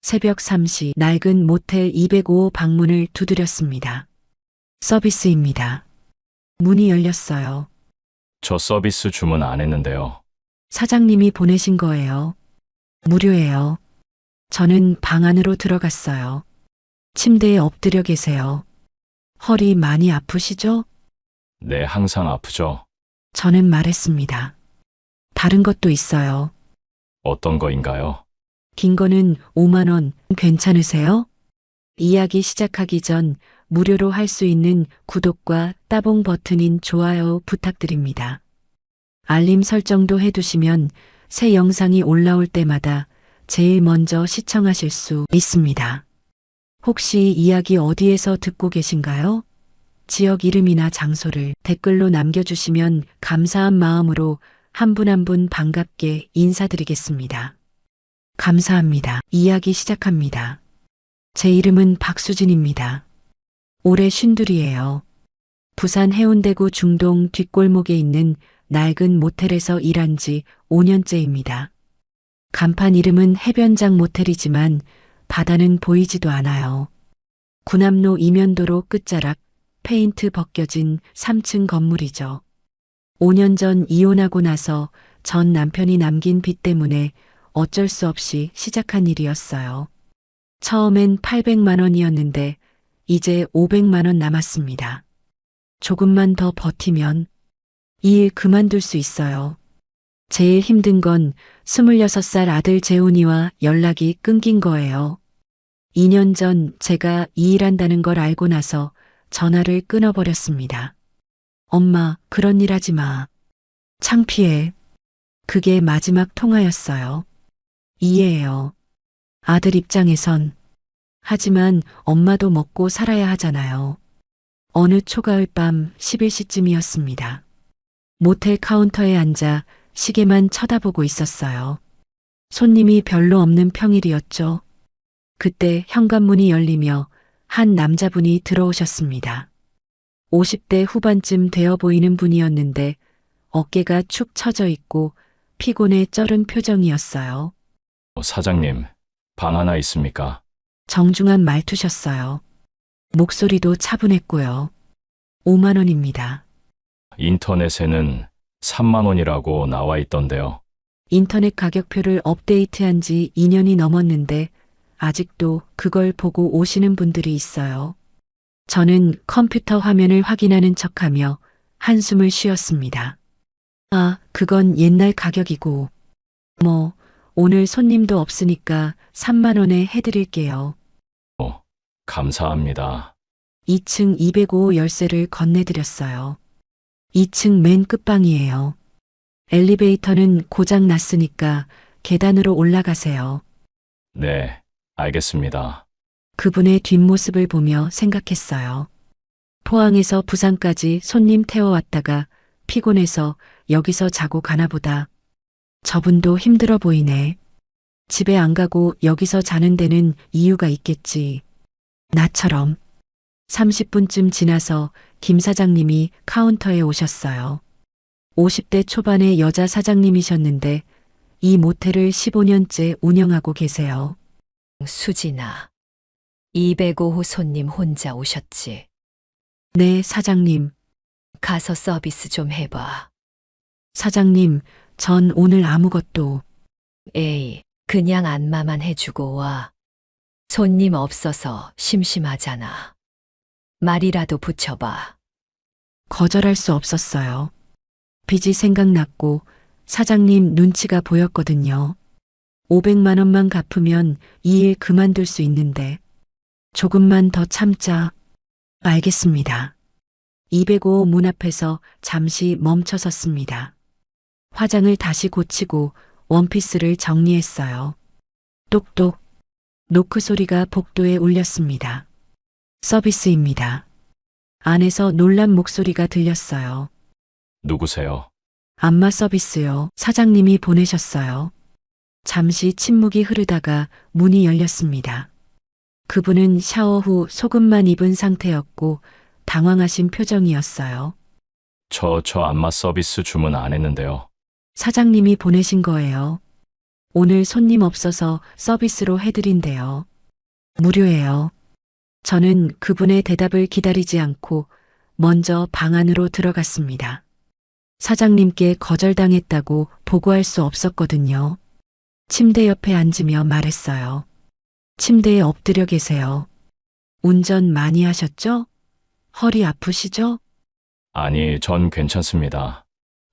새벽 3시 낡은 모텔 205 방문을 두드렸습니다. 서비스입니다. 문이 열렸어요. 저 서비스 주문 안 했는데요. 사장님이 보내신 거예요. 무료예요. 저는 방 안으로 들어갔어요. 침대에 엎드려 계세요. 허리 많이 아프시죠? 네, 항상 아프죠. 저는 말했습니다. 다른 것도 있어요. 어떤 거인가요? 긴 거는 5만 원 괜찮으세요? 이야기 시작하기 전 무료로 할 수 있는 구독과 따봉 버튼인 좋아요 부탁드립니다. 알림 설정도 해두시면 새 영상이 올라올 때마다 제일 먼저 시청하실 수 있습니다. 혹시 이야기 어디에서 듣고 계신가요? 지역 이름이나 장소를 댓글로 남겨주시면 감사한 마음으로 한 분 한 분 반갑게 인사드리겠습니다. 감사합니다. 이야기 시작합니다. 제 이름은 박수진입니다. 올해 52예요. 부산 해운대구 중동 뒷골목에 있는 낡은 모텔에서 일한 지 5년째입니다. 간판 이름은 해변장 모텔이지만 바다는 보이지도 않아요. 구남로 이면도로 끝자락 페인트 벗겨진 3층 건물이죠. 5년 전 이혼하고 나서 전 남편이 남긴 빚 때문에 어쩔 수 없이 시작한 일이었어요. 처음엔 800만 원이었는데 이제 500만 원 남았습니다. 조금만 더 버티면 이 일 그만둘 수 있어요. 제일 힘든 건 26살 아들 재훈이와 연락이 끊긴 거예요. 2년 전 제가 이 일한다는 걸 알고 나서 전화를 끊어버렸습니다. 엄마, 그런 일 하지 마. 창피해. 그게 마지막 통화였어요. 이해해요. 아들 입장에선. 하지만 엄마도 먹고 살아야 하잖아요. 어느 초가을 밤 11시쯤이었습니다. 모텔 카운터에 앉아 시계만 쳐다보고 있었어요. 손님이 별로 없는 평일이었죠. 그때 현관문이 열리며 한 남자분이 들어오셨습니다. 50대 후반쯤 되어 보이는 분이었는데 어깨가 축 처져 있고 피곤에 쩔은 표정이었어요. 사장님, 방 하나 있습니까? 정중한 말투셨어요. 목소리도 차분했고요. 5만 원입니다. 인터넷에는 3만 원이라고 나와 있던데요. 인터넷 가격표를 업데이트한 지 2년이 넘었는데 아직도 그걸 보고 오시는 분들이 있어요. 저는 컴퓨터 화면을 확인하는 척하며 한숨을 쉬었습니다. 아, 그건 옛날 가격이고. 오늘 손님도 없으니까 3만 원에 해드릴게요. 감사합니다. 2층 205 열쇠를 건네드렸어요. 2층 맨 끝방이에요. 엘리베이터는 고장 났으니까 계단으로 올라가세요. 네, 알겠습니다. 그분의 뒷모습을 보며 생각했어요. 포항에서 부산까지 손님 태워왔다가 피곤해서 여기서 자고 가나 보다. 저분도 힘들어 보이네. 집에 안 가고 여기서 자는 데는 이유가 있겠지. 나처럼. 30분쯤 지나서 김 사장님이 카운터에 오셨어요. 50대 초반의 여자 사장님이셨는데 이 모텔을 15년째 운영하고 계세요. 수진아, 205호 손님 혼자 오셨지? 네, 사장님. 가서 서비스 좀 해봐. 사장님, 전 오늘 아무것도. 에이, 그냥 안마만 해주고 와. 손님 없어서 심심하잖아. 말이라도 붙여봐. 거절할 수 없었어요. 빚이 생각났고 사장님 눈치가 보였거든요. 500만 원만 갚으면 이 일 그만둘 수 있는데 조금만 더 참자. 알겠습니다. 205 문 앞에서 잠시 멈춰 섰습니다. 화장을 다시 고치고 원피스를 정리했어요. 똑똑. 노크 소리가 복도에 울렸습니다. 서비스입니다. 안에서 놀란 목소리가 들렸어요. 누구세요? 안마 서비스요. 사장님이 보내셨어요. 잠시 침묵이 흐르다가 문이 열렸습니다. 그분은 샤워 후 소금만 입은 상태였고 당황하신 표정이었어요. 저 안마 서비스 주문 안 했는데요. 사장님이 보내신 거예요. 오늘 손님 없어서 서비스로 해드린대요. 무료예요. 저는 그분의 대답을 기다리지 않고 먼저 방 안으로 들어갔습니다. 사장님께 거절당했다고 보고할 수 없었거든요. 침대 옆에 앉으며 말했어요. 침대에 엎드려 계세요. 운전 많이 하셨죠? 허리 아프시죠? 아니, 전 괜찮습니다.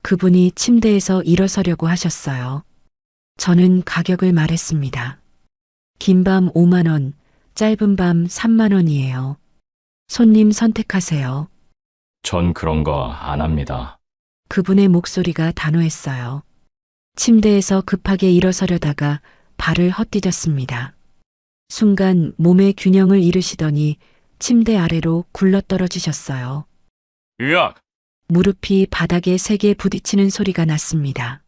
그분이 침대에서 일어서려고 하셨어요. 저는 가격을 말했습니다. 긴 밤 5만 원, 짧은 밤 3만 원이에요. 손님 선택하세요. 전 그런 거 안 합니다. 그분의 목소리가 단호했어요. 침대에서 급하게 일어서려다가 발을 헛디뎠습니다. 순간 몸의 균형을 잃으시더니 침대 아래로 굴러떨어지셨어요. 으악! 무릎이 바닥에 세게 부딪히는 소리가 났습니다.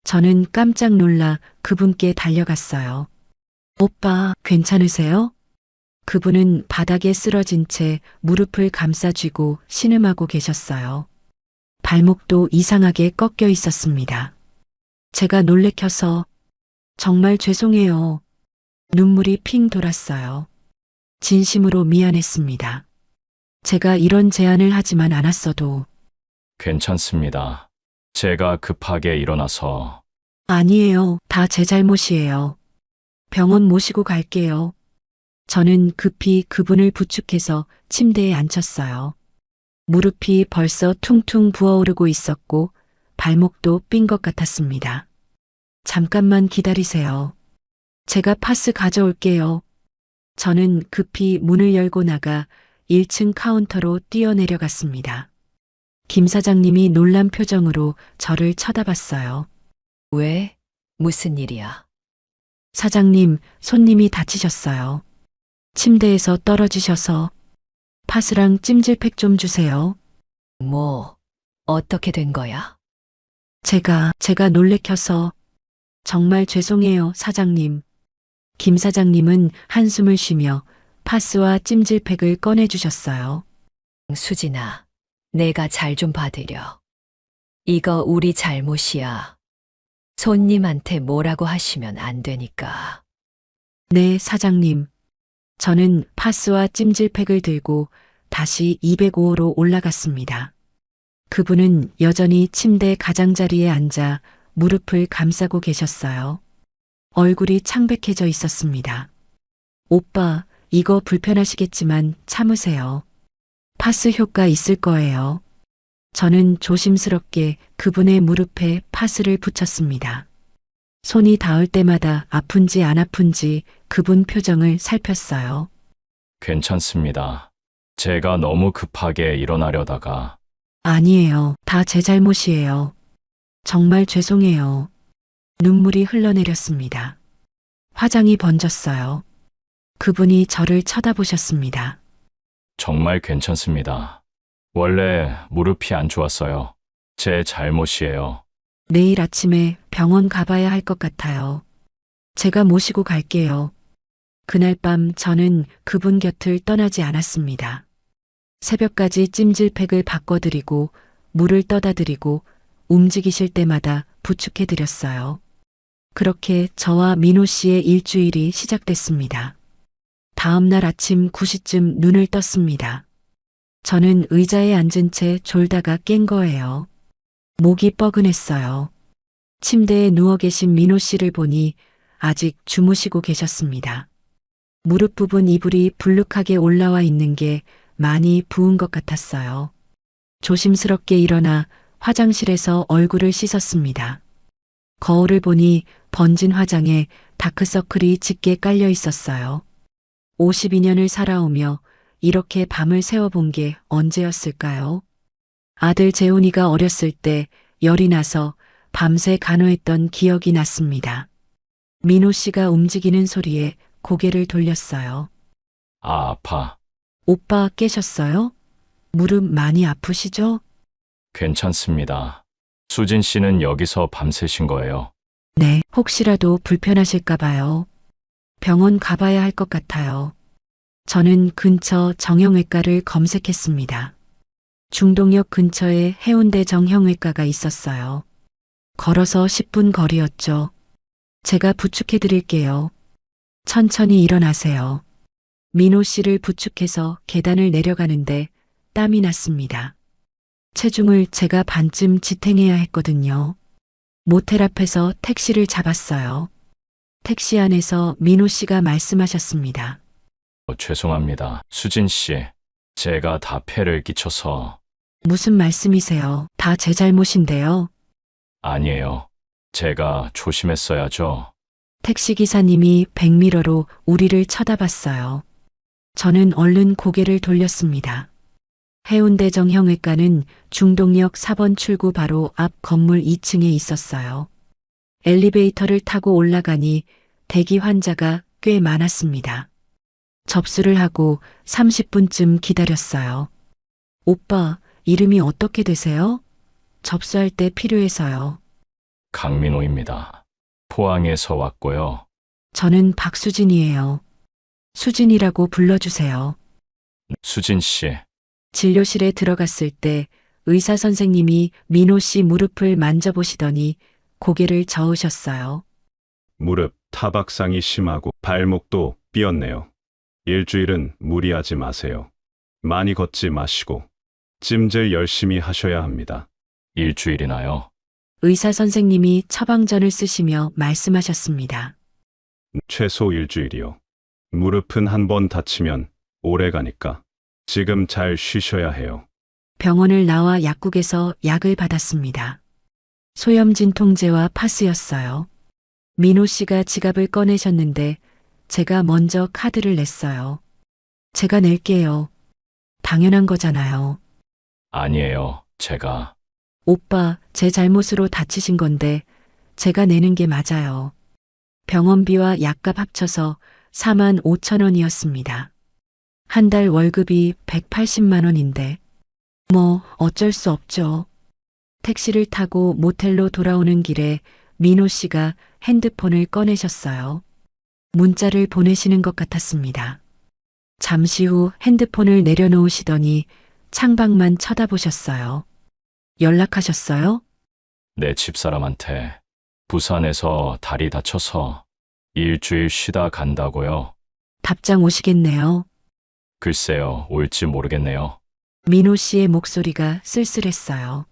저는 깜짝 놀라 그분께 달려갔어요. 오빠, 괜찮으세요? 그분은 바닥에 쓰러진 채 무릎을 감싸쥐고 신음하고 계셨어요. 발목도 이상하게 꺾여 있었습니다. 제가 놀래켜서 정말 죄송해요. 눈물이 핑 돌았어요. 진심으로 미안했습니다. 제가 이런 제안을 하지만 않았어도 괜찮습니다. 제가 급하게 일어나서 아니에요. 다 제 잘못이에요. 병원 모시고 갈게요. 저는 급히 그분을 부축해서 침대에 앉혔어요. 무릎이 벌써 퉁퉁 부어오르고 있었고 발목도 삔 것 같았습니다. 잠깐만 기다리세요. 제가 파스 가져올게요. 저는 급히 문을 열고 나가 1층 카운터로 뛰어내려갔습니다. 김 사장님이 놀란 표정으로 저를 쳐다봤어요. 왜? 무슨 일이야? 사장님, 손님이 다치셨어요. 침대에서 떨어지셔서 파스랑 찜질팩 좀 주세요. 뭐, 어떻게 된 거야? 제가 놀래켜서 정말 죄송해요, 사장님. 김 사장님은 한숨을 쉬며 파스와 찜질팩을 꺼내주셨어요. 수진아, 내가 잘 좀 봐드려. 이거 우리 잘못이야. 손님한테 뭐라고 하시면 안 되니까. 네, 사장님. 저는 파스와 찜질팩을 들고 다시 205호로 올라갔습니다. 그분은 여전히 침대 가장자리에 앉아 무릎을 감싸고 계셨어요. 얼굴이 창백해져 있었습니다. 오빠, 이거 불편하시겠지만 참으세요. 파스 효과 있을 거예요. 저는 조심스럽게 그분의 무릎에 파스를 붙였습니다. 손이 닿을 때마다 아픈지 안 아픈지 그분 표정을 살폈어요. 괜찮습니다. 제가 너무 급하게 일어나려다가 아니에요. 다 제 잘못이에요. 정말 죄송해요. 눈물이 흘러내렸습니다. 화장이 번졌어요. 그분이 저를 쳐다보셨습니다. 정말 괜찮습니다. 원래 무릎이 안 좋았어요. 제 잘못이에요. 내일 아침에 병원 가봐야 할 것 같아요. 제가 모시고 갈게요. 그날 밤 저는 그분 곁을 떠나지 않았습니다. 새벽까지 찜질팩을 바꿔드리고 물을 떠다드리고 움직이실 때마다 부축해드렸어요. 그렇게 저와 민호 씨의 일주일이 시작됐습니다. 다음 날 아침 9시쯤 눈을 떴습니다. 저는 의자에 앉은 채 졸다가 깬 거예요. 목이 뻐근했어요. 침대에 누워 계신 민호 씨를 보니 아직 주무시고 계셨습니다. 무릎 부분 이불이 불룩하게 올라와 있는 게 많이 부은 것 같았어요. 조심스럽게 일어나 화장실에서 얼굴을 씻었습니다. 거울을 보니 번진 화장에 다크서클이 짙게 깔려 있었어요. 52년을 살아오며 이렇게 밤을 새워본 게 언제였을까요? 아들 재훈이가 어렸을 때 열이 나서 밤새 간호했던 기억이 났습니다. 민호 씨가 움직이는 소리에 고개를 돌렸어요. 아, 아파. 오빠 깨셨어요? 무릎 많이 아프시죠? 괜찮습니다. 수진 씨는 여기서 밤새신 거예요. 네, 혹시라도 불편하실까 봐요. 병원 가봐야 할 것 같아요. 저는 근처 정형외과를 검색했습니다. 중동역 근처에 해운대 정형외과가 있었어요. 걸어서 10분 거리였죠. 제가 부축해 드릴게요. 천천히 일어나세요. 민호 씨를 부축해서 계단을 내려가는데 땀이 났습니다. 체중을 제가 반쯤 지탱해야 했거든요. 모텔 앞에서 택시를 잡았어요. 택시 안에서 민호 씨가 말씀하셨습니다. 죄송합니다. 수진 씨. 제가 다 폐를 끼쳐서. 무슨 말씀이세요? 다 제 잘못인데요. 아니에요. 제가 조심했어야죠. 택시기사님이 백미러로 우리를 쳐다봤어요. 저는 얼른 고개를 돌렸습니다. 해운대 정형외과는 중동역 4번 출구 바로 앞 건물 2층에 있었어요. 엘리베이터를 타고 올라가니 대기 환자가 꽤 많았습니다. 접수를 하고 30분쯤 기다렸어요. 오빠, 이름이 어떻게 되세요? 접수할 때 필요해서요. 강민호입니다. 포항에서 왔고요. 저는 박수진이에요. 수진이라고 불러주세요. 수진 씨. 진료실에 들어갔을 때 의사 선생님이 민호 씨 무릎을 만져보시더니 고개를 저으셨어요. 무릎 타박상이 심하고 발목도 삐었네요. 일주일은 무리하지 마세요. 많이 걷지 마시고 찜질 열심히 하셔야 합니다. 일주일이나요? 의사 선생님이 처방전을 쓰시며 말씀하셨습니다. 최소 일주일이요. 무릎은 한 번 다치면 오래 가니까 지금 잘 쉬셔야 해요. 병원을 나와 약국에서 약을 받았습니다. 소염진 통제와 파스였어요. 민호 씨가 지갑을 꺼내셨는데 제가 먼저 카드를 냈어요. 제가 낼게요. 당연한 거잖아요. 아니에요. 제가. 오빠, 제 잘못으로 다치신 건데 제가 내는 게 맞아요. 병원비와 약값 합쳐서 4만 5천 원이었습니다. 한 달 월급이 180만 원인데 뭐 어쩔 수 없죠. 택시를 타고 모텔로 돌아오는 길에 민호 씨가 핸드폰을 꺼내셨어요. 문자를 보내시는 것 같았습니다. 잠시 후 핸드폰을 내려놓으시더니 창밖만 쳐다보셨어요. 연락하셨어요? 내 집사람한테 부산에서 다리 다쳐서 일주일 쉬다 간다고요. 답장 오시겠네요. 글쎄요, 올지 모르겠네요. 민호 씨의 목소리가 쓸쓸했어요.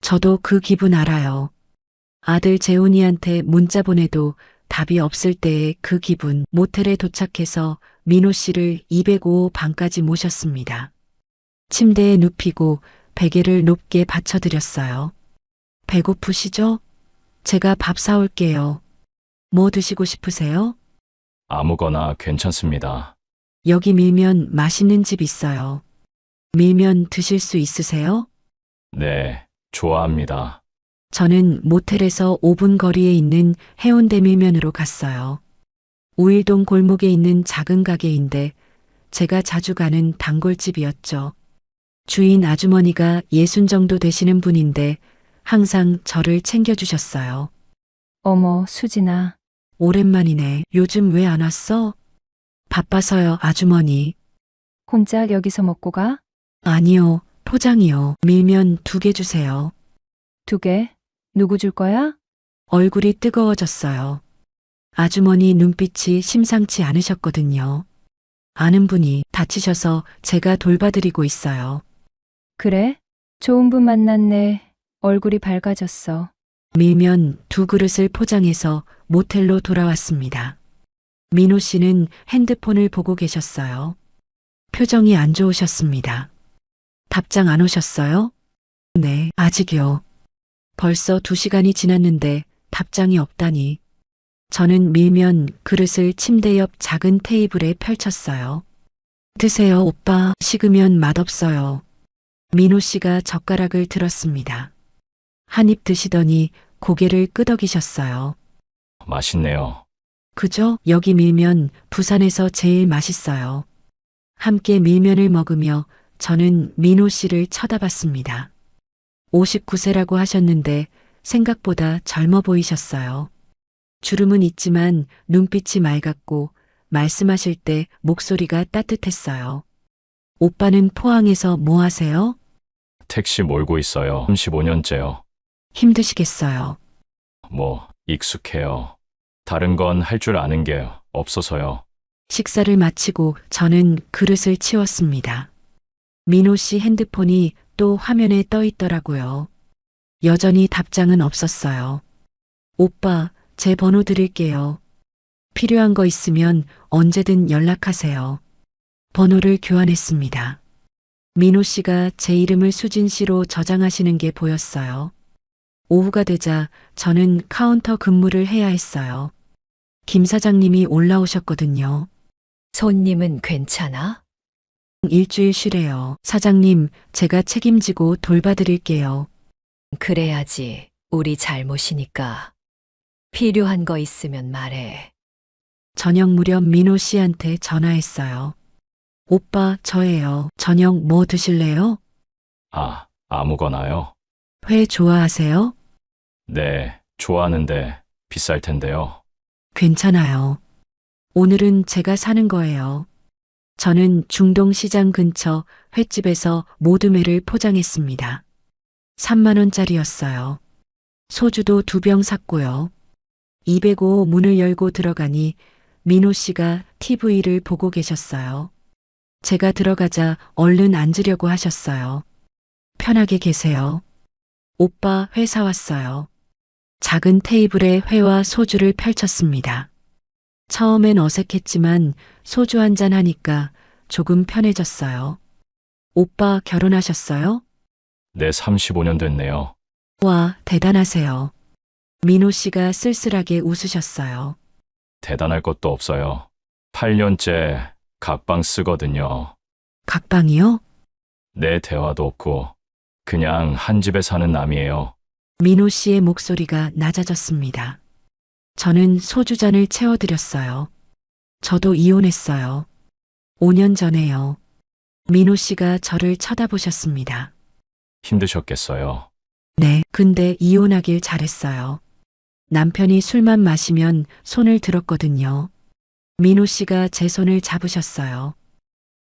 저도 그 기분 알아요. 아들 재훈이한테 문자 보내도 답이 없을 때의 그 기분. 모텔에 도착해서 민호 씨를 205호 방까지 모셨습니다. 침대에 눕히고 베개를 높게 받쳐드렸어요. 배고프시죠? 제가 밥 사올게요. 뭐 드시고 싶으세요? 아무거나 괜찮습니다. 여기 밀면 맛있는 집 있어요. 밀면 드실 수 있으세요? 네, 좋아합니다. 저는 모텔에서 5분 거리에 있는 해운대 밀면으로 갔어요. 우일동 골목에 있는 작은 가게인데 제가 자주 가는 단골집이었죠. 주인 아주머니가 60 정도 되시는 분인데 항상 저를 챙겨주셨어요. 어머, 수진아. 오랜만이네. 요즘 왜 안 왔어? 바빠서요, 아주머니. 혼자 여기서 먹고 가? 아니요, 포장이요. 밀면 2개 주세요. 2개? 누구 줄 거야? 얼굴이 뜨거워졌어요. 아주머니 눈빛이 심상치 않으셨거든요. 아는 분이 다치셔서 제가 돌봐드리고 있어요. 그래? 좋은 분 만났네. 얼굴이 밝아졌어. 밀면 2그릇을 포장해서 모텔로 돌아왔습니다. 민호 씨는 핸드폰을 보고 계셨어요. 표정이 안 좋으셨습니다. 답장 안 오셨어요? 네, 아직이요. 벌써 2시간이 지났는데 답장이 없다니. 저는 밀면 그릇을 침대 옆 작은 테이블에 펼쳤어요. 드세요, 오빠. 식으면 맛없어요. 민호 씨가 젓가락을 들었습니다. 한 입 드시더니 고개를 끄덕이셨어요. 맛있네요. 그죠? 여기 밀면 부산에서 제일 맛있어요. 함께 밀면을 먹으며 저는 민호 씨를 쳐다봤습니다. 59세라고 하셨는데 생각보다 젊어 보이셨어요. 주름은 있지만 눈빛이 맑았고 말씀하실 때 목소리가 따뜻했어요. 오빠는 포항에서 뭐 하세요? 택시 몰고 있어요. 35년째요. 힘드시겠어요. 뭐, 익숙해요. 다른 건 할 줄 아는 게 없어서요. 식사를 마치고 저는 그릇을 치웠습니다. 민호 씨 핸드폰이 또 화면에 떠 있더라고요. 여전히 답장은 없었어요. 오빠, 제 번호 드릴게요. 필요한 거 있으면 언제든 연락하세요. 번호를 교환했습니다. 민호 씨가 제 이름을 수진 씨로 저장하시는 게 보였어요. 오후가 되자 저는 카운터 근무를 해야 했어요. 김 사장님이 올라오셨거든요. 손님은 괜찮아? 일주일 쉬래요. 사장님, 제가 책임지고 돌봐드릴게요. 그래야지. 우리 잘못이니까. 필요한 거 있으면 말해. 저녁 무렵 민호 씨한테 전화했어요. 오빠, 저예요. 저녁 뭐 드실래요? 아무거나요? 회 좋아하세요? 네, 좋아하는데 비쌀 텐데요. 괜찮아요. 오늘은 제가 사는 거예요. 저는 중동시장 근처 횟집에서 모둠회를 포장했습니다. 3만 원짜리였어요. 소주도 2병 샀고요. 205 문을 열고 들어가니 민호 씨가 TV를 보고 계셨어요. 제가 들어가자 얼른 앉으려고 하셨어요. 편하게 계세요. 오빠, 회 사왔어요. 작은 테이블에 회와 소주를 펼쳤습니다. 처음엔 어색했지만 소주 한잔 하니까 조금 편해졌어요. 오빠, 결혼하셨어요? 네, 35년 됐네요. 와, 대단하세요. 민호 씨가 쓸쓸하게 웃으셨어요. 대단할 것도 없어요. 8년째 각방 쓰거든요. 각방이요? 내 대화도 없고 그냥 한 집에 사는 남이에요. 민호 씨의 목소리가 낮아졌습니다. 저는 소주잔을 채워드렸어요. 저도 이혼했어요. 5년 전에요. 민호 씨가 저를 쳐다보셨습니다. 힘드셨겠어요. 네, 근데 이혼하길 잘했어요. 남편이 술만 마시면 손을 들었거든요. 민호 씨가 제 손을 잡으셨어요.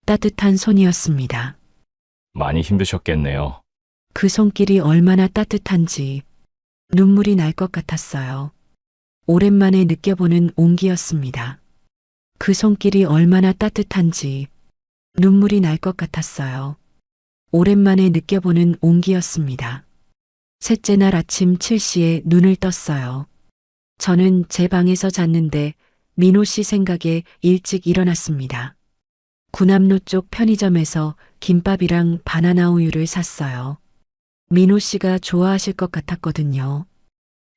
따뜻한 손이었습니다. 많이 힘드셨겠네요. 그 손길이 얼마나 따뜻한지 눈물이 날 것 같았어요. 오랜만에 느껴보는 온기였습니다. 그 손길이 얼마나 따뜻한지 눈물이 날 것 같았어요. 오랜만에 느껴보는 온기였습니다. 셋째 날 아침 7시에 눈을 떴어요. 저는 제 방에서 잤는데 민호 씨 생각에 일찍 일어났습니다. 구남로 쪽 편의점에서 김밥이랑 바나나 우유를 샀어요. 민호 씨가 좋아하실 것 같았거든요.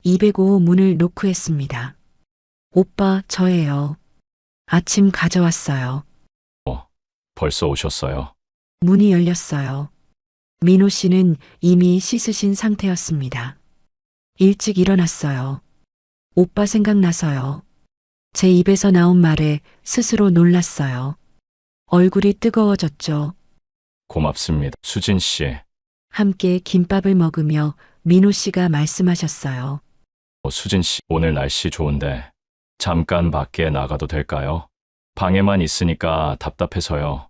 205 문을 노크했습니다. 오빠, 저예요. 아침 가져왔어요. 벌써 오셨어요. 문이 열렸어요. 민호 씨는 이미 씻으신 상태였습니다. 일찍 일어났어요. 오빠 생각나서요. 제 입에서 나온 말에 스스로 놀랐어요. 얼굴이 뜨거워졌죠. 고맙습니다. 수진 씨. 함께 김밥을 먹으며 민호 씨가 말씀하셨어요. 수진 씨, 오늘 날씨 좋은데 잠깐 밖에 나가도 될까요? 방에만 있으니까 답답해서요.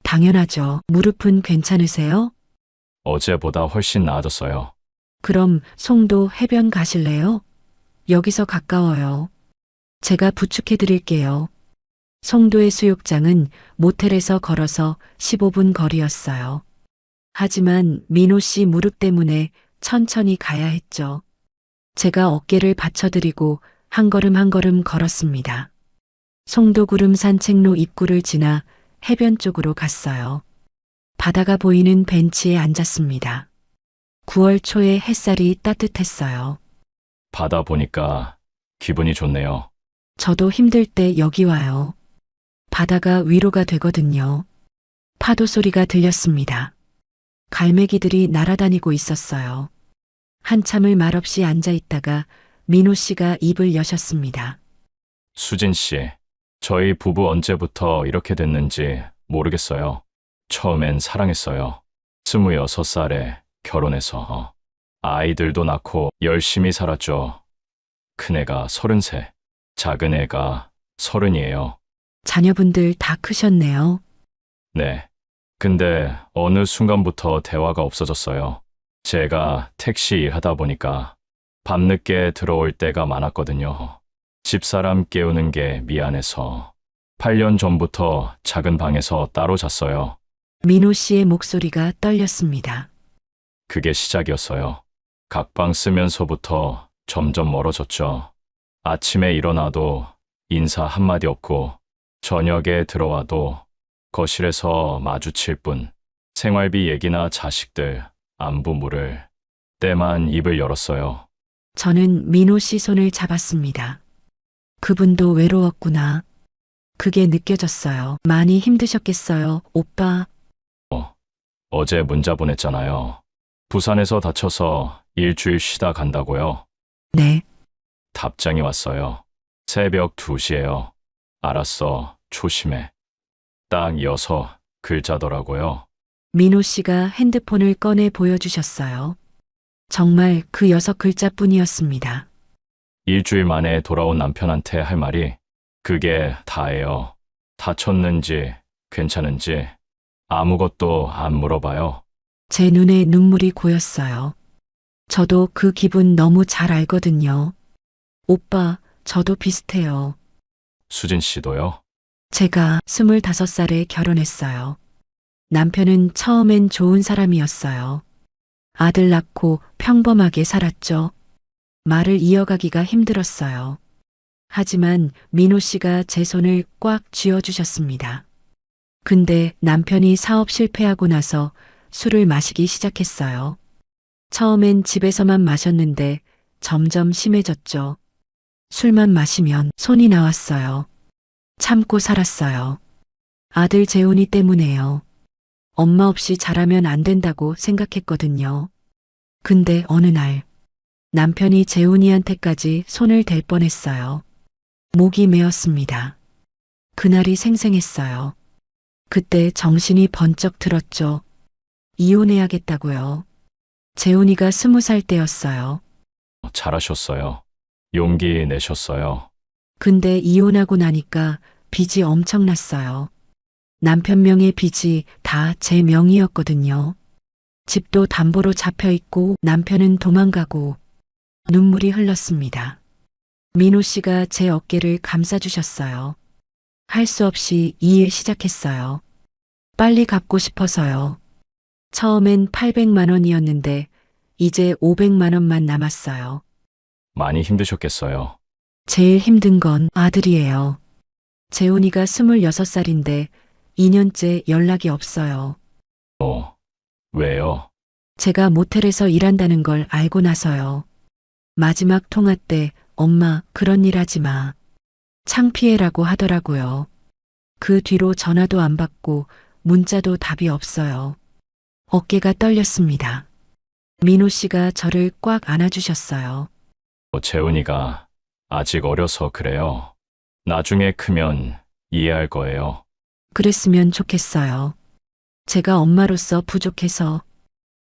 당연하죠. 무릎은 괜찮으세요? 어제보다 훨씬 나아졌어요. 그럼 송도 해변 가실래요? 여기서 가까워요. 제가 부축해 드릴게요. 송도의 수욕장은 모텔에서 걸어서 15분 거리였어요. 하지만 민호 씨 무릎 때문에 천천히 가야 했죠. 제가 어깨를 받쳐드리고 한 걸음 한 걸음 걸었습니다. 송도 구름 산책로 입구를 지나 해변 쪽으로 갔어요. 바다가 보이는 벤치에 앉았습니다. 9월 초에 햇살이 따뜻했어요. 바다 보니까 기분이 좋네요. 저도 힘들 때 여기 와요. 바다가 위로가 되거든요. 파도 소리가 들렸습니다. 갈매기들이 날아다니고 있었어요. 한참을 말없이 앉아 있다가 민호 씨가 입을 여셨습니다. 수진 씨, 저희 부부 언제부터 이렇게 됐는지 모르겠어요. 처음엔 사랑했어요. 26살에 결혼해서 아이들도 낳고 열심히 살았죠. 큰애가 33, 작은 애가 30이에요. 자녀분들 다 크셨네요. 네. 근데 어느 순간부터 대화가 없어졌어요. 제가 택시 일하다 보니까 밤늦게 들어올 때가 많았거든요. 집사람 깨우는 게 미안해서 8년 전부터 작은 방에서 따로 잤어요. 민호 씨의 목소리가 떨렸습니다. 그게 시작이었어요. 각방 쓰면서부터 점점 멀어졌죠. 아침에 일어나도 인사 한마디 없고 저녁에 들어와도 거실에서 마주칠 뿐 생활비 얘기나 자식들 안부 물을 때만 입을 열었어요. 저는 민호 씨 손을 잡았습니다. 그분도 외로웠구나. 그게 느껴졌어요. 많이 힘드셨겠어요, 오빠. 어제 문자 보냈잖아요. 부산에서 다쳐서 일주일 쉬다 간다고요. 네, 답장이 왔어요. 새벽 2시에요. 알았어, 조심해. 딱 6글자더라고요. 민호 씨가 핸드폰을 꺼내 보여주셨어요. 정말 그 6글자뿐이었습니다. 일주일 만에 돌아온 남편한테 할 말이 그게 다예요. 다쳤는지 괜찮은지 아무것도 안 물어봐요. 제 눈에 눈물이 고였어요. 저도 그 기분 너무 잘 알거든요. 오빠, 저도 비슷해요. 수진 씨도요? 제가 25살에 결혼했어요. 남편은 처음엔 좋은 사람이었어요. 아들 낳고 평범하게 살았죠. 말을 이어가기가 힘들었어요. 하지만 민호 씨가 제 손을 꽉 쥐어주셨습니다. 근데 남편이 사업 실패하고 나서 술을 마시기 시작했어요. 처음엔 집에서만 마셨는데 점점 심해졌죠. 술만 마시면 손이 나왔어요. 참고 살았어요. 아들 재훈이 때문에요. 엄마 없이 자라면 안 된다고 생각했거든요. 근데 어느 날 남편이 재훈이한테까지 손을 댈 뻔했어요. 목이 메었습니다. 그날이 생생했어요. 그때 정신이 번쩍 들었죠. 이혼해야겠다고요. 재훈이가 20살 때였어요. 잘하셨어요. 용기 내셨어요. 근데 이혼하고 나니까 빚이 엄청났어요. 남편 명의 빚이 다 제 명의였거든요. 집도 담보로 잡혀 있고 남편은 도망가고 눈물이 흘렀습니다. 민호 씨가 제 어깨를 감싸주셨어요. 할 수 없이 이 일 시작했어요. 빨리 갚고 싶어서요. 처음엔 800만 원이었는데 이제 500만 원만 남았어요. 많이 힘드셨겠어요. 제일 힘든 건 아들이에요. 재훈이가 26살인데 2년째 연락이 없어요. 왜요? 제가 모텔에서 일한다는 걸 알고 나서요. 마지막 통화 때 엄마 그런 일 하지 마. 창피해라고 하더라고요. 그 뒤로 전화도 안 받고 문자도 답이 없어요. 어깨가 떨렸습니다. 민호 씨가 저를 꽉 안아주셨어요. 재훈이가 아직 어려서 그래요. 나중에 크면 이해할 거예요. 그랬으면 좋겠어요. 제가 엄마로서 부족해서.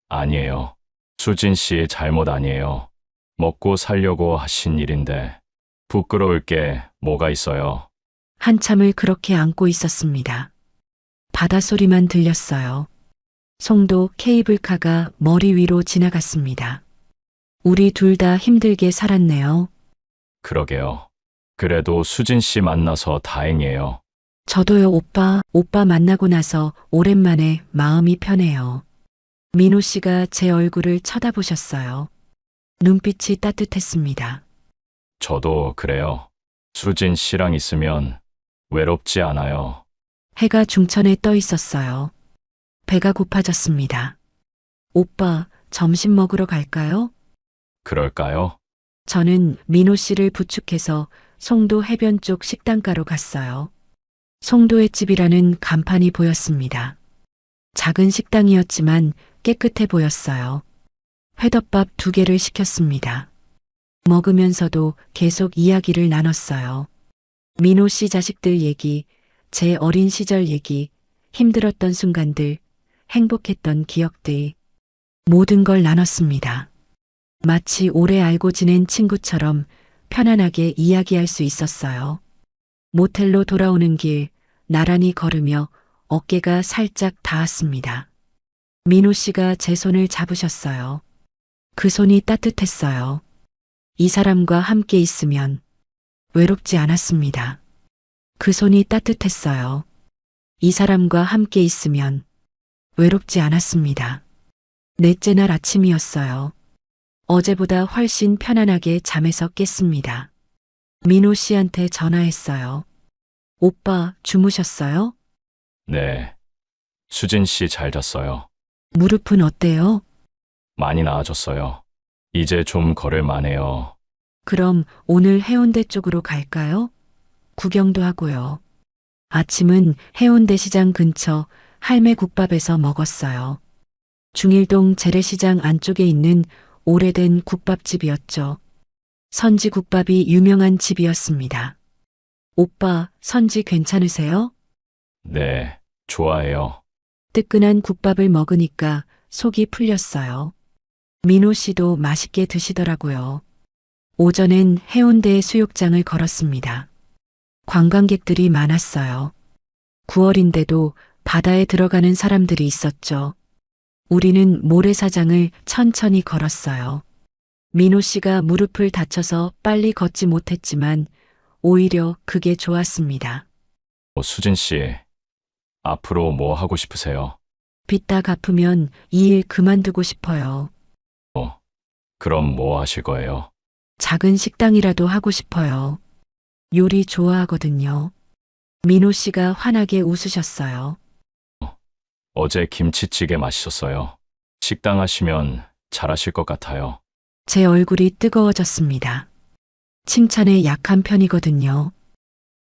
아니에요. 수진 씨 잘못 아니에요. 먹고 살려고 하신 일인데 부끄러울 게 뭐가 있어요. 한참을 그렇게 안고 있었습니다. 바다 소리만 들렸어요. 송도 케이블카가 머리 위로 지나갔습니다. 우리 둘 다 힘들게 살았네요. 그러게요. 그래도 수진 씨 만나서 다행이에요. 저도요, 오빠 만나고 나서 오랜만에 마음이 편해요. 민호 씨가 제 얼굴을 쳐다보셨어요. 눈빛이 따뜻했습니다. 저도 그래요. 수진 씨랑 있으면 외롭지 않아요. 해가 중천에 떠 있었어요. 배가 고파졌습니다. 오빠, 점심 먹으러 갈까요? 그럴까요? 저는 민호 씨를 부축해서 송도 해변 쪽 식당가로 갔어요. 송도의 집이라는 간판이 보였습니다. 작은 식당이었지만 깨끗해 보였어요. 회덮밥 2개를 시켰습니다. 먹으면서도 계속 이야기를 나눴어요. 민호 씨 자식들 얘기, 제 어린 시절 얘기, 힘들었던 순간들, 행복했던 기억들, 모든 걸 나눴습니다. 마치 오래 알고 지낸 친구처럼 편안하게 이야기할 수 있었어요. 모텔로 돌아오는 길, 나란히 걸으며 어깨가 살짝 닿았습니다. 민호 씨가 제 손을 잡으셨어요. 그 손이 따뜻했어요. 이 사람과 함께 있으면 외롭지 않았습니다. 그 손이 따뜻했어요. 이 사람과 함께 있으면 외롭지 않았습니다. 넷째 날 아침이었어요. 어제보다 훨씬 편안하게 잠에서 깼습니다. 민호 씨한테 전화했어요. 오빠, 주무셨어요? 네. 수진 씨 잘 잤어요. 무릎은 어때요? 많이 나아졌어요. 이제 좀 걸을 만해요. 그럼 오늘 해운대 쪽으로 갈까요? 구경도 하고요. 아침은 해운대 시장 근처 할매 국밥에서 먹었어요. 중일동 재래시장 안쪽에 있는 오래된 국밥집이었죠. 선지 국밥이 유명한 집이었습니다. 오빠, 선지 괜찮으세요? 네, 좋아해요. 뜨끈한 국밥을 먹으니까 속이 풀렸어요. 민호 씨도 맛있게 드시더라고요. 오전엔 해운대 수욕장을 걸었습니다. 관광객들이 많았어요. 9월인데도 바다에 들어가는 사람들이 있었죠. 우리는 모래사장을 천천히 걸었어요. 민호 씨가 무릎을 다쳐서 빨리 걷지 못했지만 오히려 그게 좋았습니다. 수진 씨, 앞으로 뭐 하고 싶으세요? 빚 다 갚으면 이 일 그만두고 싶어요. 그럼 뭐 하실 거예요? 작은 식당이라도 하고 싶어요. 요리 좋아하거든요. 민호 씨가 환하게 웃으셨어요. 어제 김치찌개 맛있었어요. 식당 하시면 잘하실 것 같아요. 제 얼굴이 뜨거워졌습니다. 칭찬에 약한 편이거든요.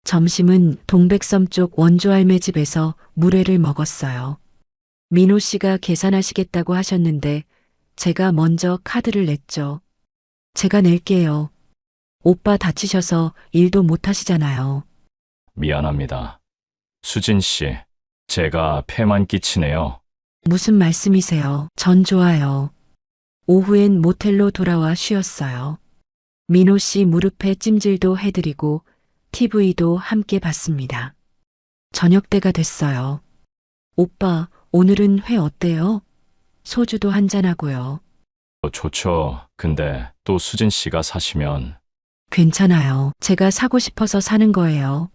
점심은 동백섬 쪽 원조 할매 집에서 물회를 먹었어요. 민호 씨가 계산하시겠다고 하셨는데 제가 먼저 카드를 냈죠. 제가 낼게요. 오빠 다치셔서 일도 못 하시잖아요. 미안합니다. 수진 씨, 제가 폐만 끼치네요. 무슨 말씀이세요? 전 좋아요. 오후엔 모텔로 돌아와 쉬었어요. 민호 씨 무릎에 찜질도 해드리고 TV도 함께 봤습니다. 저녁 때가 됐어요. 오빠, 오늘은 회 어때요? 소주도 한잔하고요. 좋죠. 근데 또 수진 씨가 사시면 괜찮아요. 제가 사고 싶어서 사는 거예요.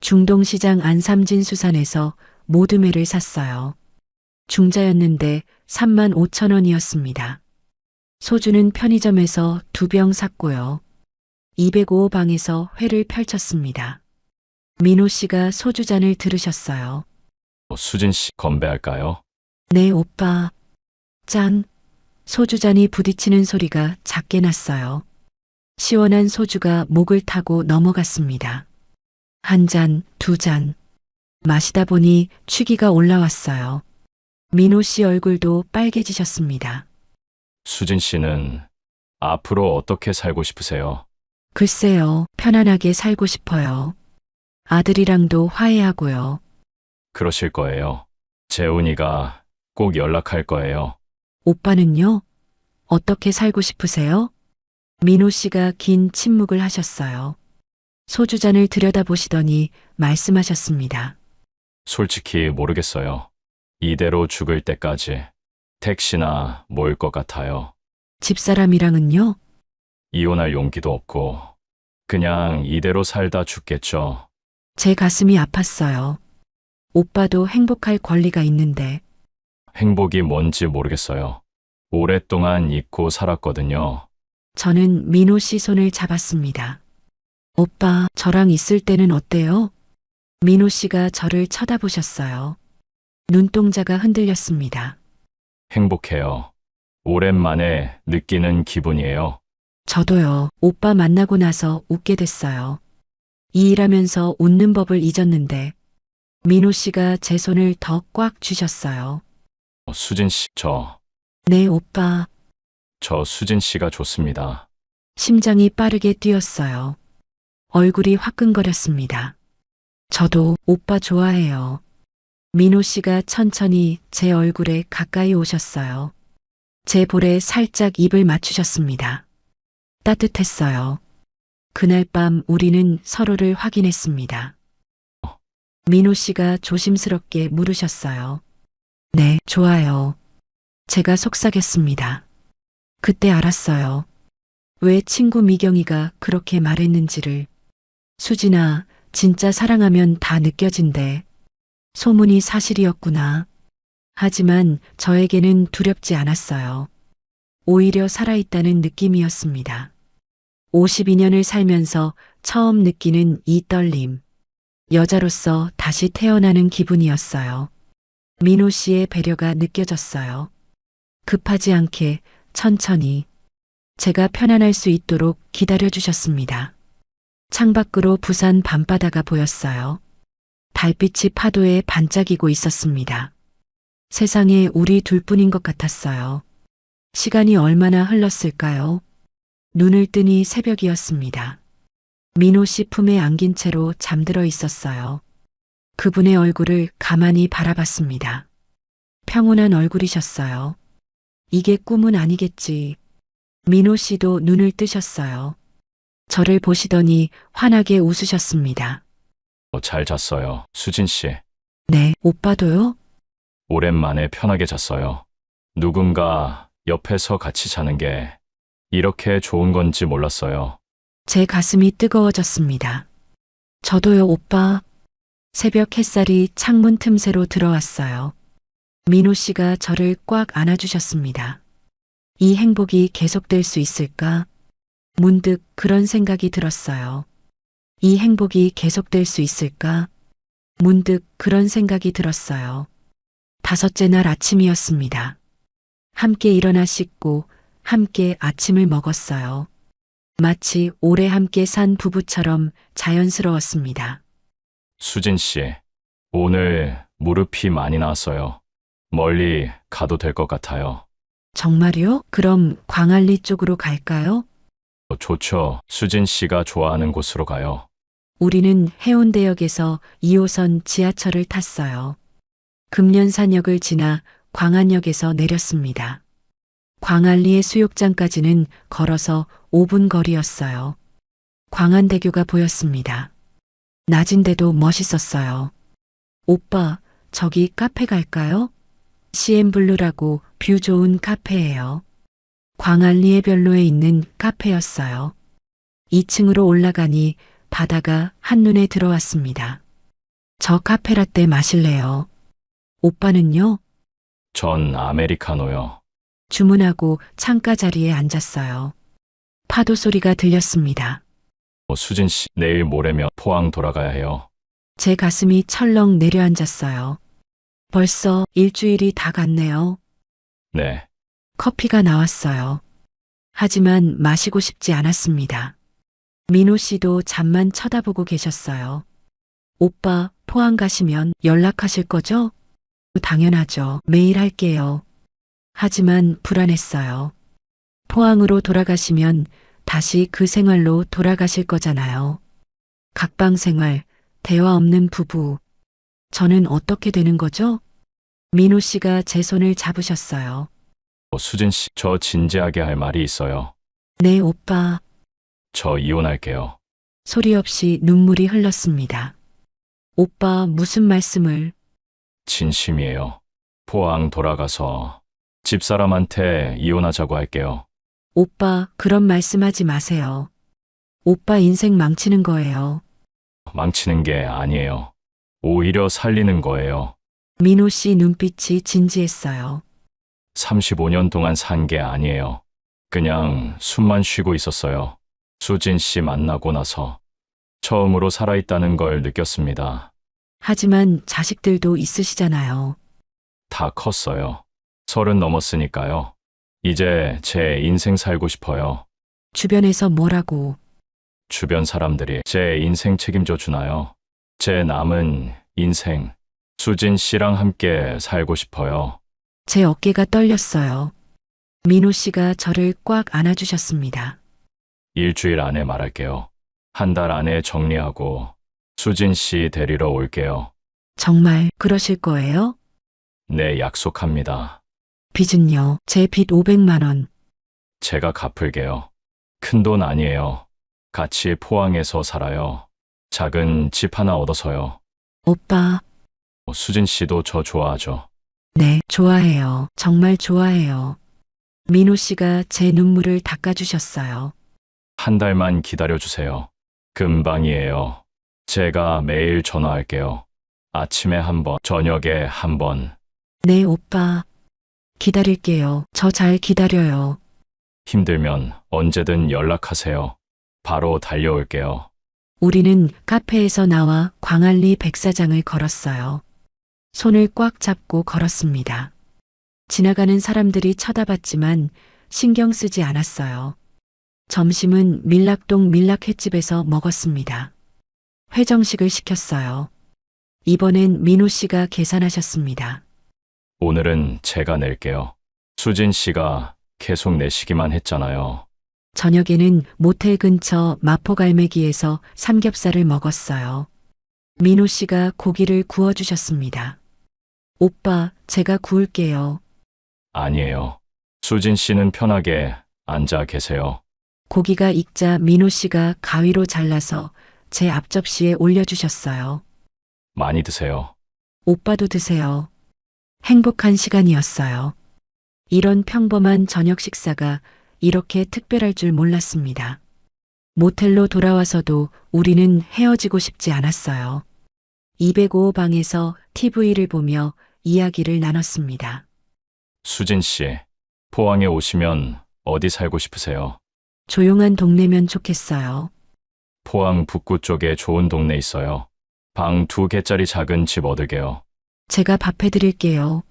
중동시장 안삼진 수산에서 모드매를 샀어요. 중자였는데 35,000원이었습니다. 소주는 편의점에서 2병 샀고요. 205방에서 회를 펼쳤습니다. 민호 씨가 소주잔을 들으셨어요. 수진 씨 건배할까요? 네, 오빠. 짠. 소주잔이 부딪히는 소리가 작게 났어요. 시원한 소주가 목을 타고 넘어갔습니다. 한 잔, 2잔. 마시다 보니 취기가 올라왔어요. 민호 씨 얼굴도 빨개지셨습니다. 수진 씨는 앞으로 어떻게 살고 싶으세요? 글쎄요, 편안하게 살고 싶어요. 아들이랑도 화해하고요. 그러실 거예요. 재훈이가 꼭 연락할 거예요. 오빠는요? 어떻게 살고 싶으세요? 민호 씨가 긴 침묵을 하셨어요. 소주잔을 들여다보시더니 말씀하셨습니다. 솔직히 모르겠어요. 이대로 죽을 때까지 택시나 모일 것 같아요. 집사람이랑은요? 이혼할 용기도 없고 그냥 이대로 살다 죽겠죠. 제 가슴이 아팠어요. 오빠도 행복할 권리가 있는데 행복이 뭔지 모르겠어요. 오랫동안 잊고 살았거든요. 저는 민호 씨 손을 잡았습니다. 오빠, 저랑 있을 때는 어때요? 민호 씨가 저를 쳐다보셨어요. 눈동자가 흔들렸습니다. 행복해요. 오랜만에 느끼는 기분이에요. 저도요. 오빠 만나고 나서 웃게 됐어요. 이 일하면서 웃는 법을 잊었는데 민호 씨가 제 손을 더 꽉 쥐셨어요. 수진 씨, 네, 오빠. 저 수진 씨가 좋습니다. 심장이 빠르게 뛰었어요. 얼굴이 화끈거렸습니다. 저도 오빠 좋아해요. 민호 씨가 천천히 제 얼굴에 가까이 오셨어요. 제 볼에 살짝 입을 맞추셨습니다. 따뜻했어요. 그날 밤 우리는 서로를 확인했습니다. 민호 씨가 조심스럽게 물으셨어요. 네, 좋아요. 제가 속삭였습니다. 그때 알았어요. 왜 친구 미경이가 그렇게 말했는지를. 수진아, 진짜 사랑하면 다 느껴진대. 소문이 사실이었구나. 하지만 저에게는 두렵지 않았어요. 오히려 살아있다는 느낌이었습니다. 52년을 살면서 처음 느끼는 이 떨림. 여자로서 다시 태어나는 기분이었어요. 민호 씨의 배려가 느껴졌어요. 급하지 않게 천천히 제가 편안할 수 있도록 기다려 주셨습니다. 창밖으로 부산 밤바다가 보였어요. 달빛이 파도에 반짝이고 있었습니다. 세상에 우리 둘뿐인 것 같았어요. 시간이 얼마나 흘렀을까요? 눈을 뜨니 새벽이었습니다. 민호 씨 품에 안긴 채로 잠들어 있었어요. 그분의 얼굴을 가만히 바라봤습니다. 평온한 얼굴이셨어요. 이게 꿈은 아니겠지. 민호 씨도 눈을 뜨셨어요. 저를 보시더니 환하게 웃으셨습니다. 잘 잤어요, 수진 씨. 네, 오빠도요? 오랜만에 편하게 잤어요. 누군가 옆에서 같이 자는 게 이렇게 좋은 건지 몰랐어요. 제 가슴이 뜨거워졌습니다. 저도요, 오빠. 새벽 햇살이 창문 틈새로 들어왔어요. 민호 씨가 저를 꽉 안아주셨습니다. 이 행복이 계속될 수 있을까? 문득 그런 생각이 들었어요. 이 행복이 계속될 수 있을까? 문득 그런 생각이 들었어요. 5째 날 아침이었습니다. 함께 일어나 씻고 함께 아침을 먹었어요. 마치 오래 함께 산 부부처럼 자연스러웠습니다. 수진 씨, 오늘 무릎이 많이 나왔어요. 멀리 가도 될 것 같아요. 정말요? 그럼 광안리 쪽으로 갈까요? 좋죠. 수진 씨가 좋아하는 곳으로 가요. 우리는 해운대역에서 2호선 지하철을 탔어요. 금련산역을 지나 광안역에서 내렸습니다. 광안리의 수욕장까지는 걸어서 5분 거리였어요. 광안대교가 보였습니다. 낮인데도 멋있었어요. 오빠, 저기 카페 갈까요? CM블루라고 뷰 좋은 카페예요. 광안리의 별로에 있는 카페였어요. 2층으로 올라가니 바다가 한눈에 들어왔습니다. 저 카페라떼 마실래요? 오빠는요? 전 아메리카노요. 주문하고 창가 자리에 앉았어요. 파도 소리가 들렸습니다. 수진 씨, 내일 모레면 포항 돌아가야 해요. 제 가슴이 철렁 내려앉았어요. 벌써 일주일이 다 갔네요. 네, 커피가 나왔어요. 하지만 마시고 싶지 않았습니다. 민호 씨도 잠만 쳐다보고 계셨어요. 오빠, 포항 가시면 연락하실 거죠? 당연하죠. 매일 할게요. 하지만 불안했어요. 포항으로 돌아가시면 다시 그 생활로 돌아가실 거잖아요. 각방 생활, 대화 없는 부부. 저는 어떻게 되는 거죠? 민호 씨가 제 손을 잡으셨어요. 수진 씨, 저 진지하게 할 말이 있어요. 네, 오빠. 저 이혼할게요. 소리 없이 눈물이 흘렀습니다. 오빠, 무슨 말씀을? 진심이에요. 포항 돌아가서 집사람한테 이혼하자고 할게요. 오빠, 그런 말씀하지 마세요. 오빠 인생 망치는 거예요. 망치는 게 아니에요. 오히려 살리는 거예요. 민호 씨 눈빛이 진지했어요. 35년 동안 산 게 아니에요. 그냥 숨만 쉬고 있었어요. 수진 씨 만나고 나서 처음으로 살아있다는 걸 느꼈습니다. 하지만 자식들도 있으시잖아요. 다 컸어요. 30 넘었으니까요. 이제 제 인생 살고 싶어요. 주변에서 뭐라고? 주변 사람들이 제 인생 책임져 주나요? 제 남은 인생, 수진 씨랑 함께 살고 싶어요. 제 어깨가 떨렸어요. 민호 씨가 저를 꽉 안아주셨습니다. 일주일 안에 말할게요. 한 달 안에 정리하고 수진 씨 데리러 올게요. 정말 그러실 거예요? 네, 약속합니다. 빚은요? 제 빚 500만 원. 제가 갚을게요. 큰 돈 아니에요. 같이 포항에서 살아요. 작은 집 하나 얻어서요. 오빠, 수진 씨도 저 좋아하죠? 네, 좋아해요. 정말 좋아해요. 민호 씨가 제 눈물을 닦아주셨어요. 한 달만 기다려주세요. 금방이에요. 제가 매일 전화할게요. 아침에 한 번, 저녁에 한 번. 네, 오빠. 기다릴게요. 저 잘 기다려요. 힘들면 언제든 연락하세요. 바로 달려올게요. 우리는 카페에서 나와 광안리 백사장을 걸었어요. 손을 꽉 잡고 걸었습니다. 지나가는 사람들이 쳐다봤지만 신경 쓰지 않았어요. 점심은 밀락동 밀락횟집에서 먹었습니다. 회정식을 시켰어요. 이번엔 민호 씨가 계산하셨습니다. 오늘은 제가 낼게요. 수진 씨가 계속 내시기만 했잖아요. 저녁에는 모텔 근처 마포갈매기에서 삼겹살을 먹었어요. 민호 씨가 고기를 구워주셨습니다. 오빠, 제가 구울게요. 아니에요. 수진 씨는 편하게 앉아 계세요. 고기가 익자 민호 씨가 가위로 잘라서 제 앞접시에 올려주셨어요. 많이 드세요. 오빠도 드세요. 행복한 시간이었어요. 이런 평범한 저녁 식사가 이렇게 특별할 줄 몰랐습니다. 모텔로 돌아와서도 우리는 헤어지고 싶지 않았어요. 205방에서 TV를 보며 이야기를 나눴습니다. 수진 씨, 포항에 오시면 어디 살고 싶으세요? 조용한 동네면 좋겠어요. 포항 북구 쪽에 좋은 동네 있어요. 방 2개짜리 작은 집 얻으게요. 제가 밥 해드릴게요.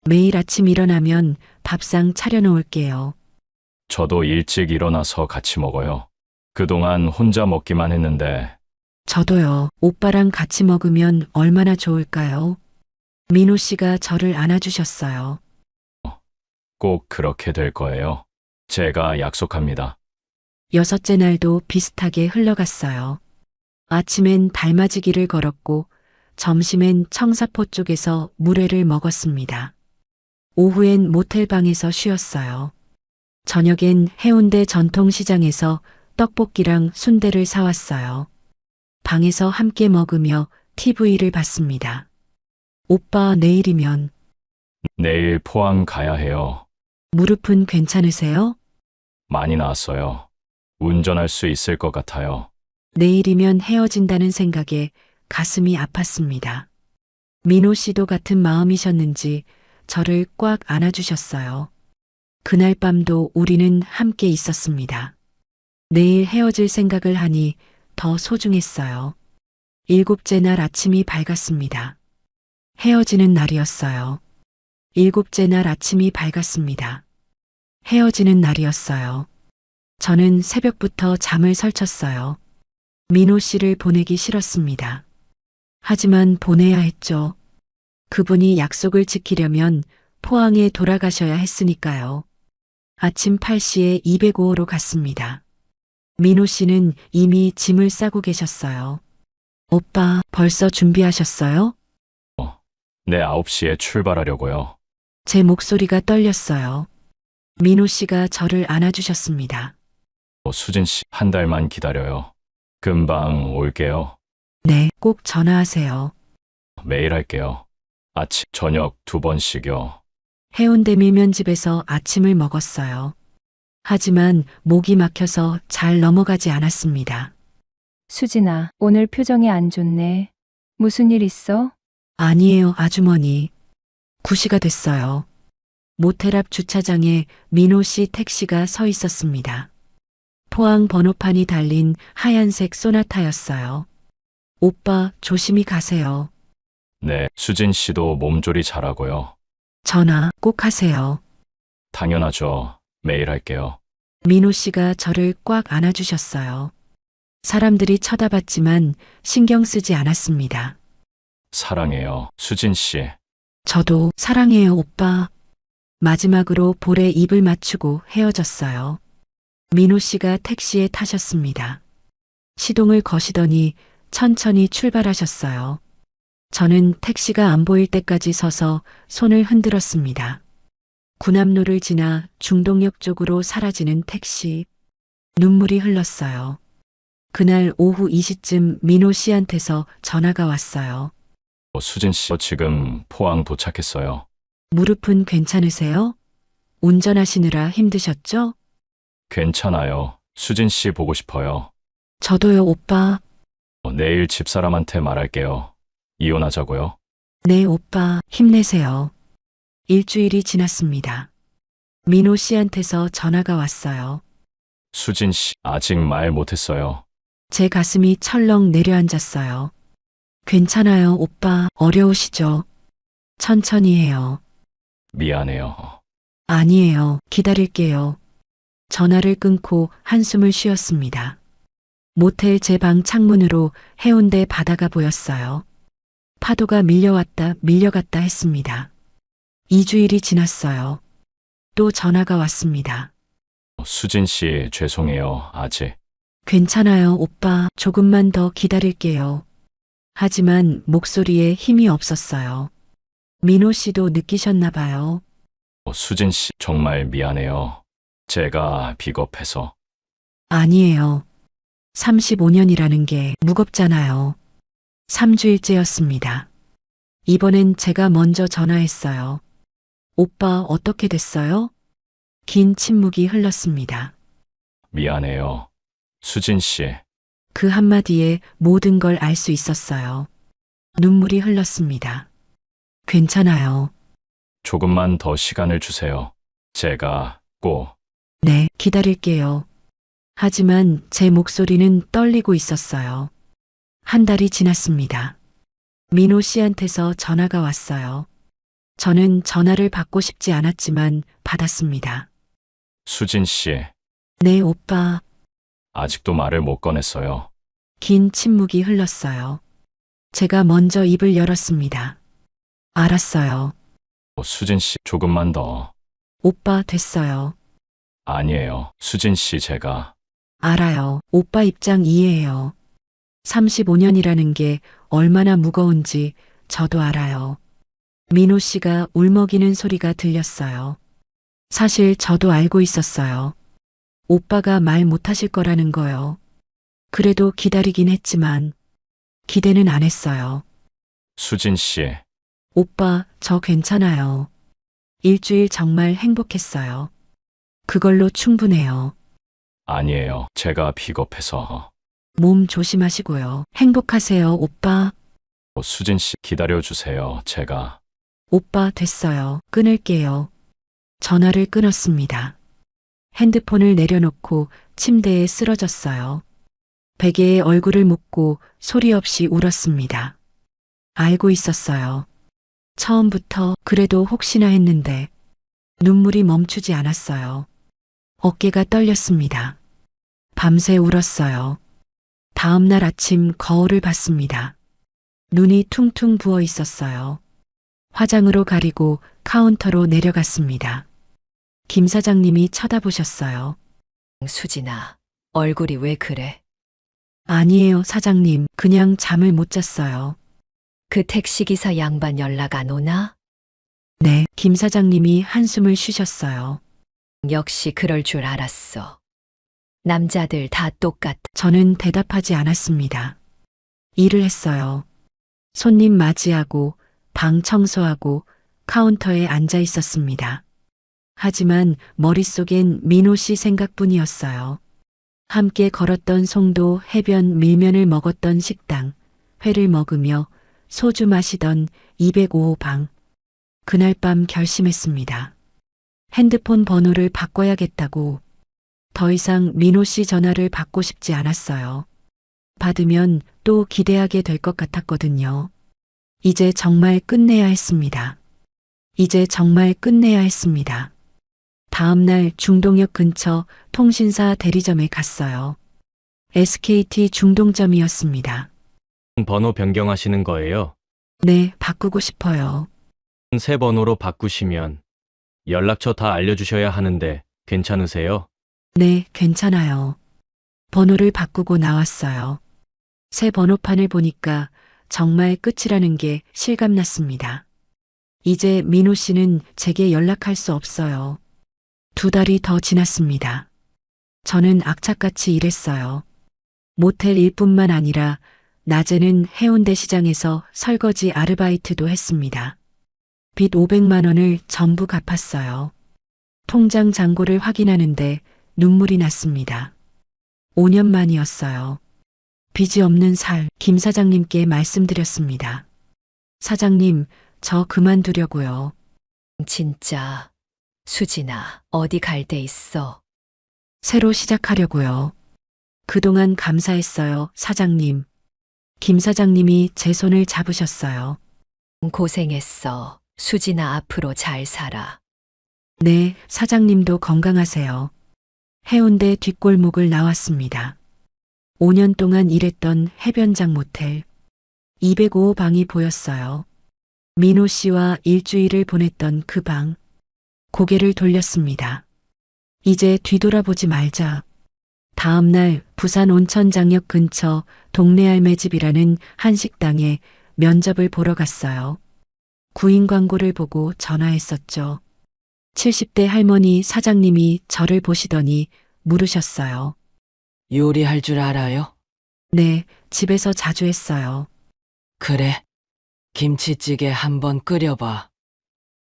매일 아침 일어나면 밥상 차려놓을게요. 저도 일찍 일어나서 같이 먹어요. 그동안 혼자 먹기만 했는데 저도요. 오빠랑 같이 먹으면 얼마나 좋을까요? 민호 씨가 저를 안아주셨어요. 꼭 그렇게 될 거예요. 제가 약속합니다. 6째 날도 비슷하게 흘러갔어요. 아침엔 달맞이기를 걸었고 점심엔 청사포 쪽에서 물회를 먹었습니다. 오후엔 모텔방에서 쉬었어요. 저녁엔 해운대 전통시장에서 떡볶이랑 순대를 사왔어요. 방에서 함께 먹으며 TV를 봤습니다. 오빠 내일이면 내일 포항 가야 해요. 무릎은 괜찮으세요? 많이 나았어요. 운전할 수 있을 것 같아요. 내일이면 헤어진다는 생각에 가슴이 아팠습니다. 민호 씨도 같은 마음이셨는지 저를 꽉 안아주셨어요. 그날 밤도 우리는 함께 있었습니다. 내일 헤어질 생각을 하니 더 소중했어요. 7째 날 아침이 밝았습니다. 헤어지는 날이었어요. 7째 날 아침이 밝았습니다. 헤어지는 날이었어요. 저는 새벽부터 잠을 설쳤어요. 민호 씨를 보내기 싫었습니다. 하지만 보내야 했죠. 그분이 약속을 지키려면 포항에 돌아가셔야 했으니까요. 아침 8시에 205호로 갔습니다. 민호 씨는 이미 짐을 싸고 계셨어요. 오빠, 벌써 준비하셨어요? 네, 9시에 출발하려고요. 제 목소리가 떨렸어요. 민호 씨가 저를 안아주셨습니다. 수진 씨, 한 달만 기다려요. 금방 올게요. 네, 꼭 전화하세요. 매일 할게요. 아침, 저녁 2번씩요. 해운대 밀면집에서 아침을 먹었어요. 하지만 목이 막혀서 잘 넘어가지 않았습니다. 수진아, 오늘 표정이 안 좋네. 무슨 일 있어? 아니에요, 아주머니. 9시가 됐어요. 모텔 앞 주차장에 민호 씨 택시가 서 있었습니다. 포항 번호판이 달린 하얀색 소나타였어요. 오빠, 조심히 가세요. 네, 수진 씨도 몸조리 잘하고요. 전화 꼭 하세요. 당연하죠. 매일 할게요. 민호 씨가 저를 꽉 안아주셨어요. 사람들이 쳐다봤지만 신경 쓰지 않았습니다. 사랑해요, 수진 씨. 저도 사랑해요, 오빠. 마지막으로 볼에 입을 맞추고 헤어졌어요. 민호 씨가 택시에 타셨습니다. 시동을 거시더니 천천히 출발하셨어요. 저는 택시가 안 보일 때까지 서서 손을 흔들었습니다. 군함로를 지나 중동역 쪽으로 사라지는 택시. 눈물이 흘렀어요. 그날 오후 2시쯤 민호 씨한테서 전화가 왔어요. 수진 씨, 저 지금 포항 도착했어요. 무릎은 괜찮으세요? 운전하시느라 힘드셨죠? 괜찮아요. 수진 씨 보고 싶어요. 저도요, 오빠. 내일 집사람한테 말할게요. 이혼하자고요. 네, 오빠. 힘내세요. 일주일이 지났습니다. 민호 씨한테서 전화가 왔어요. 수진 씨, 아직 말 못했어요. 제 가슴이 철렁 내려앉았어요. 괜찮아요, 오빠. 어려우시죠? 천천히 해요. 미안해요. 아니에요. 기다릴게요. 전화를 끊고 한숨을 쉬었습니다. 모텔 제 방 창문으로 해운대 바다가 보였어요. 파도가 밀려왔다 밀려갔다 했습니다. 2주일이 지났어요. 또 전화가 왔습니다. 수진 씨, 죄송해요. 아직. 괜찮아요, 오빠. 조금만 더 기다릴게요. 하지만 목소리에 힘이 없었어요. 민호 씨도 느끼셨나 봐요. 수진 씨, 정말 미안해요. 제가 비겁해서. 아니에요. 35년이라는 게 무겁잖아요. 3주일째였습니다. 이번엔 제가 먼저 전화했어요. 오빠 어떻게 됐어요? 긴 침묵이 흘렀습니다. 미안해요. 수진 씨, 그 한마디에 모든 걸 알 수 있었어요. 눈물이 흘렀습니다. 괜찮아요. 조금만 더 시간을 주세요. 제가 꼭. 네, 기다릴게요. 하지만 제 목소리는 떨리고 있었어요. 한 달이 지났습니다. 민호 씨한테서 전화가 왔어요. 저는 전화를 받고 싶지 않았지만 받았습니다. 수진 씨, 네, 오빠. 아직도 말을 못 꺼냈어요. 긴 침묵이 흘렀어요. 제가 먼저 입을 열었습니다. 알았어요. 수진 씨, 조금만 더. 오빠 됐어요. 아니에요. 수진 씨, 제가. 알아요. 오빠 입장 이해해요. 35년이라는 게 얼마나 무거운지 저도 알아요. 민호 씨가 울먹이는 소리가 들렸어요. 사실 저도 알고 있었어요. 오빠가 말 못하실 거라는 거요. 그래도 기다리긴 했지만 기대는 안 했어요. 수진 씨, 오빠, 저 괜찮아요. 일주일 정말 행복했어요. 그걸로 충분해요. 아니에요. 제가 비겁해서. 몸 조심하시고요. 행복하세요, 오빠. 수진 씨, 기다려주세요. 제가. 오빠 됐어요. 끊을게요. 전화를 끊었습니다. 핸드폰을 내려놓고 침대에 쓰러졌어요. 베개에 얼굴을 묻고 소리 없이 울었습니다. 알고 있었어요. 처음부터 그래도 혹시나 했는데 눈물이 멈추지 않았어요. 어깨가 떨렸습니다. 밤새 울었어요. 다음 날 아침 거울을 봤습니다. 눈이 퉁퉁 부어 있었어요. 화장으로 가리고 카운터로 내려갔습니다. 김 사장님이 쳐다보셨어요. 수진아, 얼굴이 왜 그래? 아니에요, 사장님. 그냥 잠을 못 잤어요. 그 택시기사 양반 연락 안 오나? 네, 김 사장님이 한숨을 쉬셨어요. 역시 그럴 줄 알았어. 남자들 다 똑같아. 저는 대답하지 않았습니다. 일을 했어요. 손님 맞이하고 방 청소하고 카운터에 앉아 있었습니다. 하지만 머릿속엔 민호 씨 생각뿐이었어요. 함께 걸었던 송도 해변 밀면을 먹었던 식당, 회를 먹으며 소주 마시던 205방. 그날 밤 결심했습니다. 핸드폰 번호를 바꿔야겠다고. 더 이상 민호 씨 전화를 받고 싶지 않았어요. 받으면 또 기대하게 될 것 같았거든요. 이제 정말 끝내야 했습니다. 이제 정말 끝내야 했습니다. 다음 날 중동역 근처 통신사 대리점에 갔어요. SKT 중동점이었습니다. 번호 변경하시는 거예요? 네, 바꾸고 싶어요. 새 번호로 바꾸시면 연락처 다 알려주셔야 하는데 괜찮으세요? 네, 괜찮아요. 번호를 바꾸고 나왔어요. 새 번호판을 보니까 정말 끝이라는 게 실감났습니다. 이제 민호 씨는 제게 연락할 수 없어요. 2달이 더 지났습니다. 저는 악착같이 일했어요. 모텔 일뿐만 아니라 낮에는 해운대 시장에서 설거지 아르바이트도 했습니다. 빚 500만 원을 전부 갚았어요. 통장 잔고를 확인하는데 눈물이 났습니다. 5년 만이었어요. 빚이 없는 살 김 사장님께 말씀드렸습니다. 사장님, 저 그만두려고요. 진짜. 수진아, 어디 갈 데 있어? 새로 시작하려고요. 그동안 감사했어요, 사장님. 김 사장님이 제 손을 잡으셨어요. 고생했어. 수진아, 앞으로 잘 살아. 네, 사장님도 건강하세요. 해운대 뒷골목을 나왔습니다. 5년 동안 일했던 해변장 모텔. 205방이 보였어요. 민호 씨와 일주일을 보냈던 그 방. 고개를 돌렸습니다. 이제 뒤돌아보지 말자. 다음 날 부산 온천장역 근처 동네 할매집이라는 한식당에 면접을 보러 갔어요. 구인 광고를 보고 전화했었죠. 70대 할머니 사장님이 저를 보시더니 물으셨어요. 요리할 줄 알아요? 네, 집에서 자주 했어요. 그래. 김치찌개 한번 끓여봐.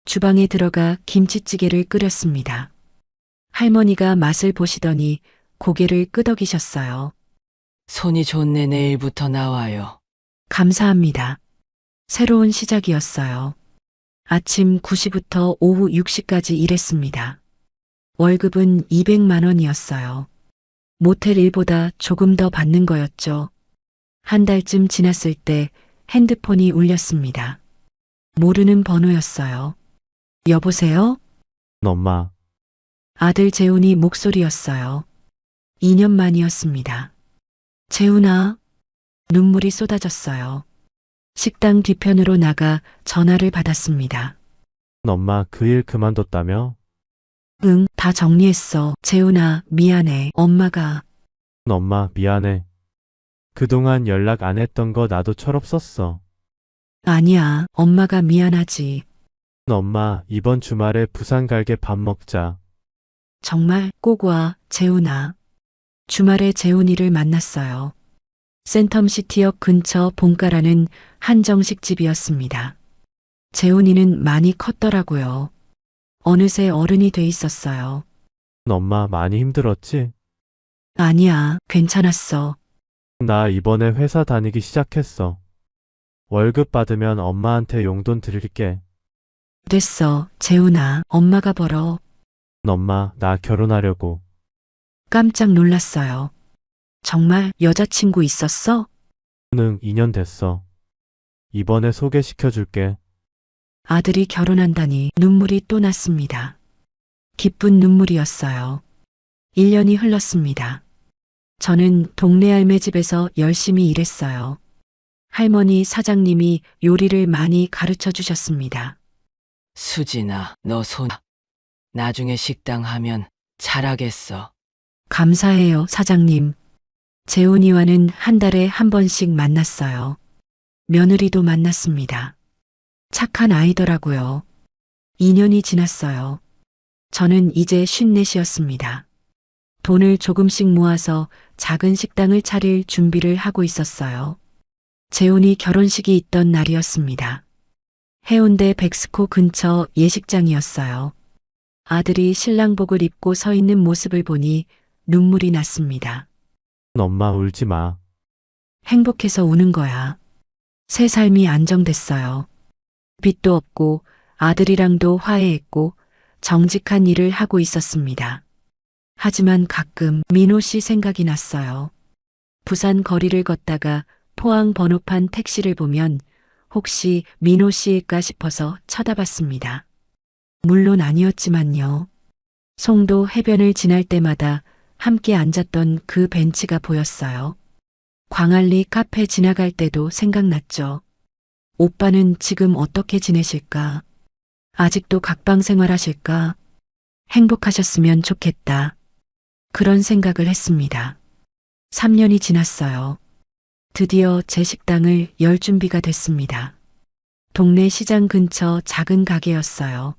주방에 들어가 김치찌개를 끓였습니다. 할머니가 맛을 보시더니 고개를 끄덕이셨어요. 손이 좋네. 내일부터 나와요. 감사합니다. 새로운 시작이었어요. 아침 9시부터 오후 6시까지 일했습니다. 월급은 200만 원이었어요. 모텔 일보다 조금 더 받는 거였죠. 한 달쯤 지났을 때 핸드폰이 울렸습니다. 모르는 번호였어요. 여보세요? 엄마, 아들 재훈이 목소리였어요. 2년 만이었습니다. 재훈아. 눈물이 쏟아졌어요. 식당 뒤편으로 나가 전화를 받았습니다. 엄마 그 일 그만뒀다며? 응, 다 정리했어. 재훈아, 미안해. 엄마가. 엄마 미안해. 그동안 연락 안 했던 거 나도 철없었어. 아니야, 엄마가 미안하지. 엄마 이번 주말에 부산 갈게 밥 먹자. 정말 꼭 와, 재훈아. 주말에 재훈이를 만났어요. 센텀시티역 근처 본가라는 한정식 집이었습니다. 재훈이는 많이 컸더라고요. 어느새 어른이 돼 있었어요. 엄마 많이 힘들었지? 아니야, 괜찮았어. 나 이번에 회사 다니기 시작했어. 월급 받으면 엄마한테 용돈 드릴게. 됐어, 재훈아. 엄마가 벌어. 엄마 나 결혼하려고. 깜짝 놀랐어요. 정말 여자친구 있었어? 응 2년 됐어. 이번에 소개시켜줄게. 아들이 결혼한다니 눈물이 또 났습니다. 기쁜 눈물이었어요. 1년이 흘렀습니다. 저는 동네 할매집에서 열심히 일했어요. 할머니 사장님이 요리를 많이 가르쳐 주셨습니다. 수진아, 너 나중에 식당 하면 잘하겠어. 감사해요, 사장님. 재훈이와는 한 달에 한 번씩 만났어요. 며느리도 만났습니다. 착한 아이더라고요. 2년이 지났어요. 저는 이제 54이었습니다. 돈을 조금씩 모아서 작은 식당을 차릴 준비를 하고 있었어요. 재훈이 결혼식이 있던 날이었습니다. 해운대 백스코 근처 예식장이었어요. 아들이 신랑복을 입고 서 있는 모습을 보니 눈물이 났습니다. 엄마 울지 마. 행복해서 우는 거야. 새 삶이 안정됐어요. 빚도 없고 아들이랑도 화해했고 정직한 일을 하고 있었습니다. 하지만 가끔 민호 씨 생각이 났어요. 부산 거리를 걷다가 포항 번호판 택시를 보면 혹시 민호 씨일까 싶어서 쳐다봤습니다. 물론 아니었지만요. 송도 해변을 지날 때마다 함께 앉았던 그 벤치가 보였어요. 광안리 카페 지나갈 때도 생각났죠. 오빠는 지금 어떻게 지내실까? 아직도 각방 생활하실까? 행복하셨으면 좋겠다. 그런 생각을 했습니다. 3년이 지났어요. 드디어 제 식당을 열 준비가 됐습니다. 동네 시장 근처 작은 가게였어요.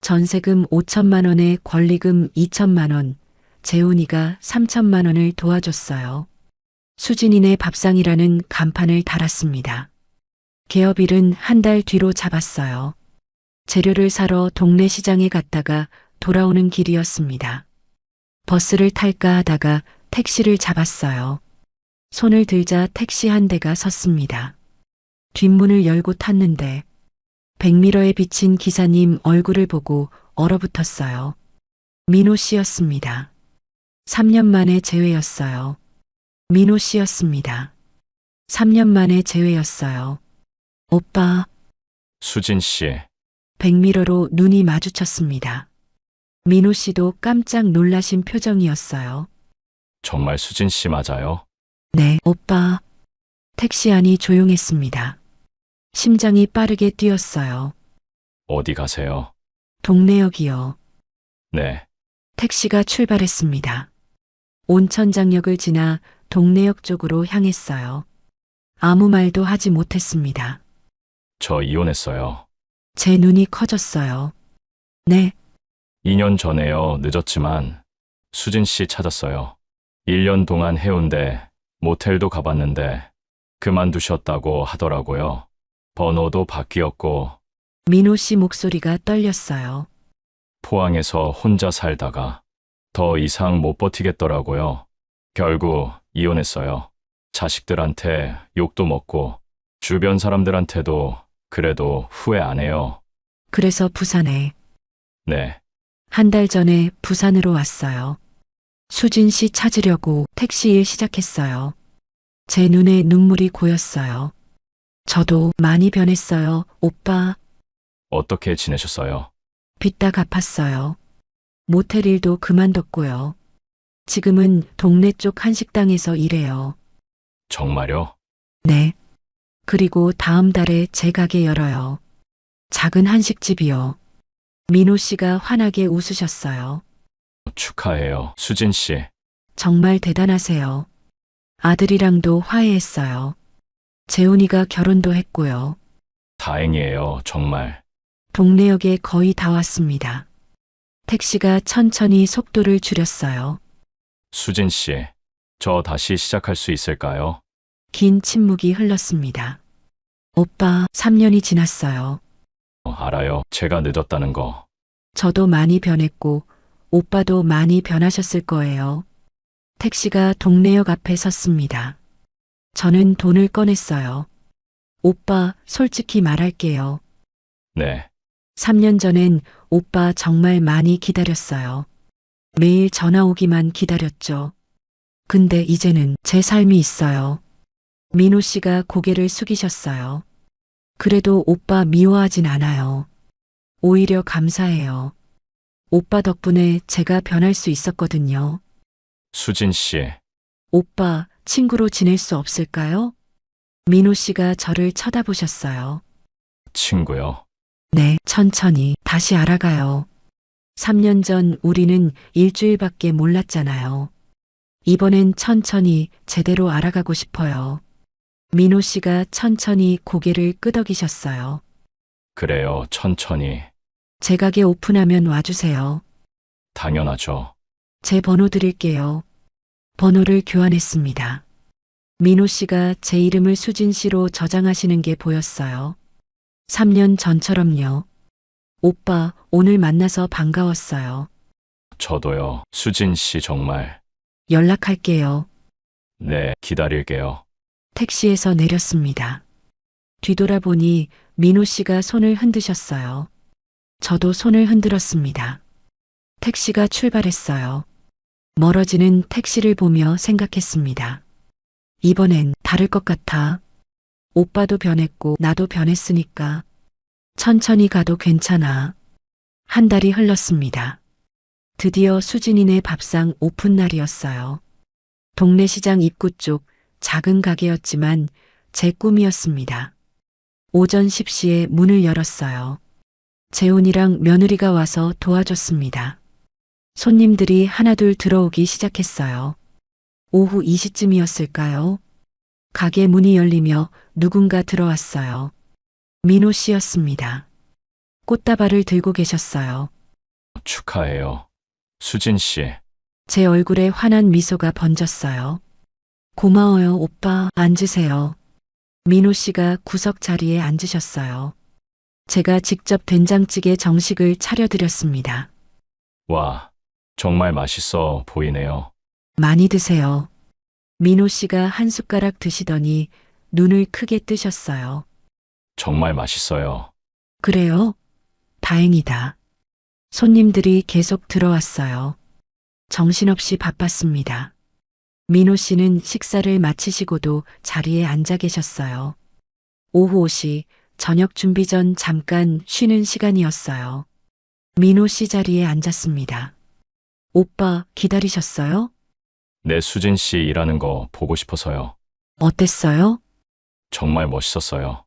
전세금 5천만 원에 권리금 2천만 원, 재훈이가 3천만 원을 도와줬어요. 수진이네 밥상이라는 간판을 달았습니다. 개업일은 한 달 뒤로 잡았어요. 재료를 사러 동네 시장에 갔다가 돌아오는 길이었습니다. 버스를 탈까 하다가 택시를 잡았어요. 손을 들자 택시 한 대가 섰습니다. 뒷문을 열고 탔는데 백미러에 비친 기사님 얼굴을 보고 얼어붙었어요. 민호 씨였습니다. 3년 만에 재회였어요. 민호 씨였습니다. 3년 만에 재회였어요. 오빠, 수진 씨, 백미러로 눈이 마주쳤습니다. 민호 씨도 깜짝 놀라신 표정이었어요. 정말 수진 씨 맞아요? 네, 오빠. 택시 안이 조용했습니다. 심장이 빠르게 뛰었어요. 어디 가세요? 동래역이요. 네, 택시가 출발했습니다. 온천장역을 지나 동래역 쪽으로 향했어요. 아무 말도 하지 못했습니다. 저 이혼했어요. 제 눈이 커졌어요. 네, 2년 전에요. 늦었지만 수진 씨 찾았어요. 1년 동안 해운대 모텔도 가봤는데 그만두셨다고 하더라고요. 번호도 바뀌었고 민호 씨 목소리가 떨렸어요. 포항에서 혼자 살다가 더 이상 못 버티겠더라고요. 결국 이혼했어요. 자식들한테 욕도 먹고 주변 사람들한테도 그래도 후회 안 해요. 그래서 부산에 네, 한 달 전에 부산으로 왔어요. 수진 씨 찾으려고 택시 일 시작했어요. 제 눈에 눈물이 고였어요. 저도 많이 변했어요, 오빠. 어떻게 지내셨어요? 빚 다 갚았어요. 모텔 일도 그만뒀고요. 지금은 동네 쪽 한식당에서 일해요. 정말요? 네. 그리고 다음 달에 제 가게 열어요. 작은 한식집이요. 민호 씨가 환하게 웃으셨어요. 축하해요, 수진 씨. 정말 대단하세요. 아들이랑도 화해했어요. 재훈이가 결혼도 했고요. 다행이에요, 정말. 동래역에 거의 다 왔습니다. 택시가 천천히 속도를 줄였어요. 수진 씨, 저 다시 시작할 수 있을까요? 긴 침묵이 흘렀습니다. 오빠, 3년이 지났어요. 알아요. 제가 늦었다는 거. 저도 많이 변했고, 오빠도 많이 변하셨을 거예요. 택시가 동래역 앞에 섰습니다. 저는 돈을 꺼냈어요. 오빠, 솔직히 말할게요. 네, 3년 전엔 오빠 정말 많이 기다렸어요. 매일 전화 오기만 기다렸죠. 근데 이제는 제 삶이 있어요. 민호 씨가 고개를 숙이셨어요. 그래도 오빠 미워하진 않아요. 오히려 감사해요. 오빠 덕분에 제가 변할 수 있었거든요. 수진 씨, 오빠, 친구로 지낼 수 없을까요? 민호 씨가 저를 쳐다보셨어요. 친구요. 네, 천천히 다시 알아가요. 3년 전 우리는 일주일밖에 몰랐잖아요. 이번엔 천천히 제대로 알아가고 싶어요. 민호 씨가 천천히 고개를 끄덕이셨어요. 그래요, 천천히. 제 가게 오픈하면 와주세요. 당연하죠. 제 번호 드릴게요. 번호를 교환했습니다. 민호 씨가 제 이름을 수진 씨로 저장하시는 게 보였어요. 3년 전처럼요. 오빠, 오늘 만나서 반가웠어요. 저도요, 수진 씨 정말. 연락할게요. 네, 기다릴게요. 택시에서 내렸습니다. 뒤돌아보니 민호 씨가 손을 흔드셨어요. 저도 손을 흔들었습니다. 택시가 출발했어요. 멀어지는 택시를 보며 생각했습니다. 이번엔 다를 것 같아. 오빠도 변했고 나도 변했으니까. 천천히 가도 괜찮아. 한 달이 흘렀습니다. 드디어 수진이네 밥상 오픈 날이었어요. 동네 시장 입구 쪽 작은 가게였지만 제 꿈이었습니다. 오전 10시에 문을 열었어요. 재훈이랑 며느리가 와서 도와줬습니다. 손님들이 하나둘 들어오기 시작했어요. 오후 2시쯤이었을까요? 가게 문이 열리며 누군가 들어왔어요. 민호 씨였습니다. 꽃다발을 들고 계셨어요. 축하해요, 수진 씨. 제 얼굴에 환한 미소가 번졌어요. 고마워요, 오빠. 앉으세요. 민호 씨가 구석 자리에 앉으셨어요. 제가 직접 된장찌개 정식을 차려드렸습니다. 와, 정말 맛있어 보이네요. 많이 드세요. 민호 씨가 한 숟가락 드시더니 눈을 크게 뜨셨어요. 정말 맛있어요. 그래요? 다행이다. 손님들이 계속 들어왔어요. 정신없이 바빴습니다. 민호 씨는 식사를 마치시고도 자리에 앉아 계셨어요. 오후 5시 저녁 준비 전 잠깐 쉬는 시간이었어요. 민호 씨 자리에 앉았습니다. 오빠 기다리셨어요? 내 수진 씨 일하는 거 보고 싶어서요. 어땠어요? 정말 멋있었어요.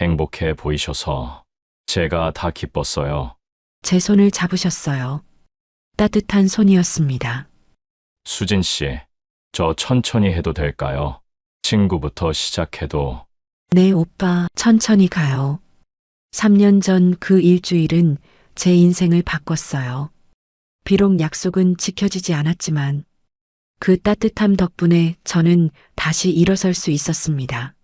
행복해 보이셔서 제가 다 기뻤어요. 제 손을 잡으셨어요. 따뜻한 손이었습니다. 수진 씨, 저 천천히 해도 될까요? 친구부터 시작해도. 네, 오빠, 천천히 가요. 3년 전 그 일주일은 제 인생을 바꿨어요. 비록 약속은 지켜지지 않았지만 그 따뜻함 덕분에 저는 다시 일어설 수 있었습니다.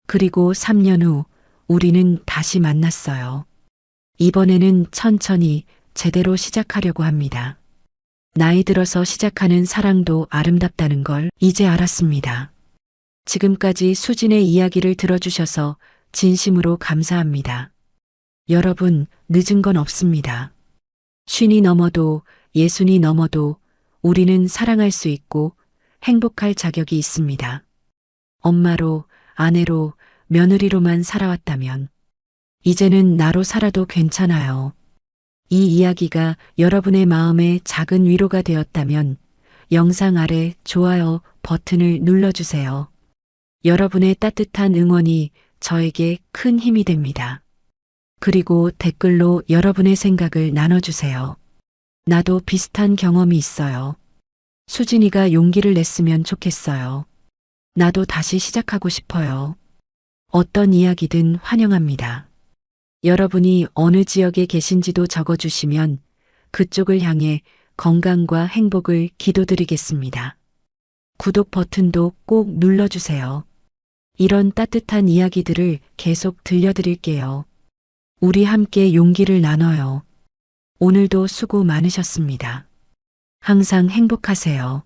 그리고 3년 후 우리는 다시 만났어요. 이번에는 천천히 제대로 시작하려고 합니다. 나이 들어서 시작하는 사랑도 아름답다는 걸 이제 알았습니다. 지금까지 수진의 이야기를 들어주셔서 진심으로 감사합니다. 여러분, 늦은 건 없습니다. 50이 넘어도 60이 넘어도 우리는 사랑할 수 있고 행복할 자격이 있습니다. 엄마로, 아내로, 며느리로만 살아왔다면 이제는 나로 살아도 괜찮아요. 이 이야기가 여러분의 마음에 작은 위로가 되었다면 영상 아래 좋아요 버튼을 눌러주세요. 여러분의 따뜻한 응원이 저에게 큰 힘이 됩니다. 그리고 댓글로 여러분의 생각을 나눠주세요. 나도 비슷한 경험이 있어요. 수진이가 용기를 냈으면 좋겠어요. 나도 다시 시작하고 싶어요. 어떤 이야기든 환영합니다. 여러분이 어느 지역에 계신지도 적어주시면 그쪽을 향해 건강과 행복을 기도드리겠습니다. 구독 버튼도 꼭 눌러주세요. 이런 따뜻한 이야기들을 계속 들려드릴게요. 우리 함께 용기를 나눠요. 오늘도 수고 많으셨습니다. 항상 행복하세요.